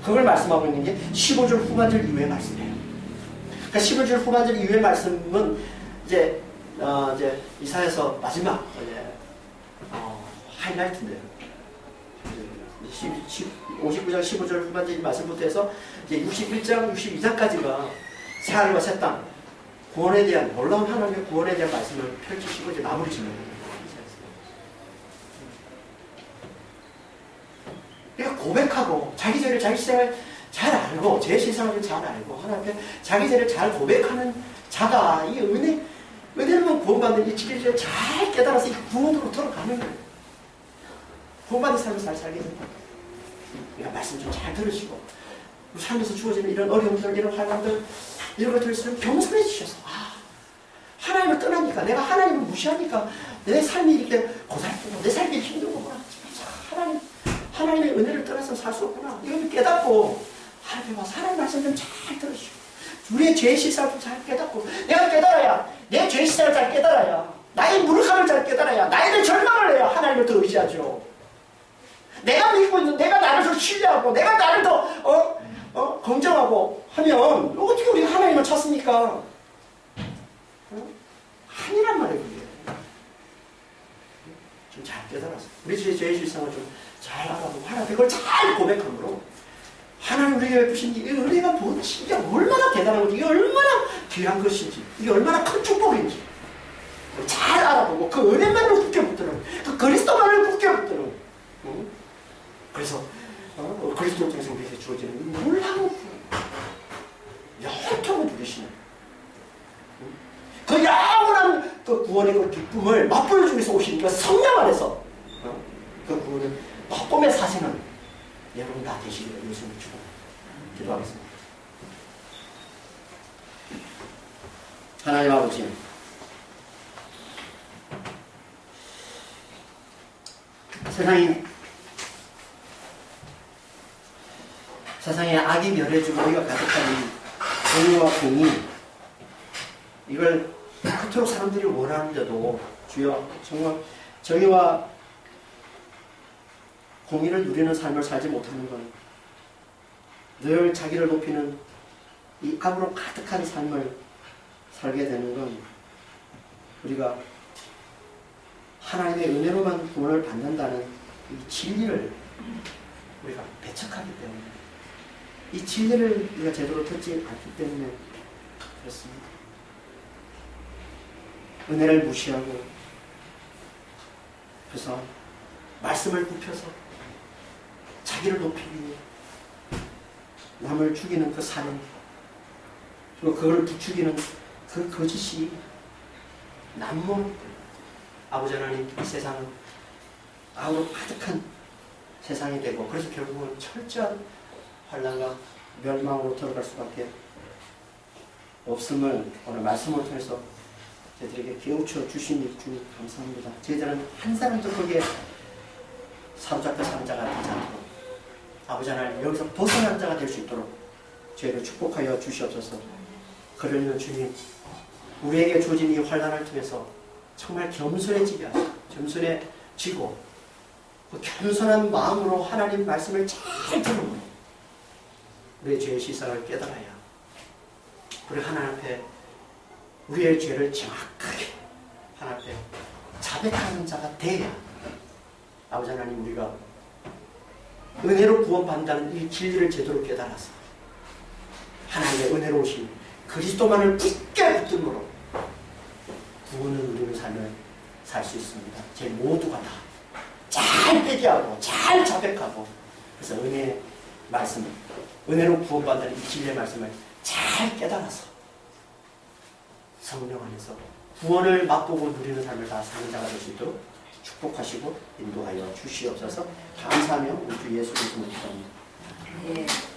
그걸 말씀하고 있는 게 15절 후반절 이후의 말씀이에요. 그러니까 15절 후반절 이후의 말씀은 이제 이사야서 마지막 하이라이트인데요. 59장 15절 후반절 말씀부터 해서 이제 61장 62장까지가 새하늘과 새 땅 구원에 대한 놀라운 하나님의 구원에 대한 말씀을 펼치시고 이제 마무리 짓는 거예요. 그러니까 고백하고 자기 죄를 자기 실상을 잘 알고 제 실상을 잘 알고 하나님께 자기 죄를 잘 고백하는 자가 이 은혜로만 구원받는 이 진리를 잘 깨달아서 이 구원으로 들어가는 거예요. 구원받은 삶을 잘 살게 됩니다. 그러니까 말씀 좀 잘 들으시고 살면서 주어지는 이런 어려움들, 이런 환난들 이런 것들을 있으면 겸손해지셔서 하나님을 떠나니까 내가 하나님을 무시하니까 내 삶이 이렇게 고달프고 내 삶이 힘든 거구나. 하나님의 은혜를 떠나서 살 수 없구나. 이걸 깨닫고 하나님 와서 하나님 말씀 좀 잘 들으시고 우리의 죄의 실상을 좀 잘 깨닫고 내가 깨달아야 내 죄의 실상을 잘 깨달아야 나의 무력함을 잘 깨달아야 나에 대한 절망을 해야 하나님을 더 의지하죠. 내가 믿고 있는 내가 나를 더 신뢰하고 내가 나를 더 긍정하고 하면 어떻게 우리가 하나님을 찾습니까? 아니란 말이에요. 좀 잘 깨달아서 우리 죄의 실상을 좀 잘 알아보고 하나님 그걸 잘 고백함으로 하나님 우리에게 베푸신 이 은혜가 뭔지 이게 얼마나 대단한 건지 이게 얼마나 귀한 것인지 이게 얼마나 큰 축복인지 잘 알아보고 그 은혜만을 굳게 붙드는 그 그리스도만을 굳게 붙드는 그래서 그리스도를 통해서 우리에게 주어지는 놀라운 영원토록 누리시는 그 구원의 그 기쁨을 맛보여주기 위해서 오신 그 성령 안에서 그 구원을 맛보며 사시는 여러분 다 되시기를 예수님 주고 기도하겠습니다. 하나님 아버지, 세상에 악이 멸해주고 이가 가득한 이 정의와 공의, 이걸 그토록 사람들이 원하는데도 주여 정말 정의와 공의를 누리는 삶을 살지 못하는 건, 늘 자기를 높이는 이 악으로 가득한 삶을 살게 되는 건, 우리가 하나님의 은혜로만 구원을 받는다는 이 진리를 우리가 배척하기 때문에, 이 진리를 우리가 제대로 듣지 않기 때문에 그렇습니다. 은혜를 무시하고, 그래서 말씀을 굽혀서 자기를 높이기 위해 남을 죽이는 그 살인, 그리고 그걸 부추기는 그 거짓이 난무하기 때문에 아버지 하나님, 이 세상은 악으로 가득한 세상이 되고, 그래서 결국은 철저한 환난과 멸망으로 들어갈 수밖에 없음을 오늘 말씀을 통해서 저희들에게 깨우쳐 주시니 주 감사합니다. 저희들은 한 사람도 거기에 사로잡혀 사는 자가 되지 않도록, 아버지 하나님 여기서 벗어난 자가 될 수 있도록 저희를 축복하여 주시옵소서. 그러면 주님, 우리에게 주어진 이 환난을 통해서 정말 겸손해지게 하시고, 겸손해지고 그 겸손한 마음으로 하나님 말씀을 잘 들으면 우리의 죄의 시사를 깨달아야 우리 하나님 앞에 우리의 죄를 정확하게 하나님 앞에 자백하는 자가 돼야 아버지 하나님, 우리가 은혜로 구원받는다는 이 진리를 제대로 깨달아서 하나님의 은혜로우신 그리스도만을 굳게 붙들므로 구원을 누리는 삶을 살 수 있습니다. 제 모두가 다 잘 회개하고 잘 자백하고, 그래서 은혜의 말씀을, 은혜로 구원받는 이 진리의 말씀을 잘 깨달아서 성령 안에서 구원을 맛보고 누리는 삶을 다 사는 자가 될 수 있도록 축복하시고 인도하여 주시옵소서. 감사하며 우리 주 예수 그리스도를 기도합니다.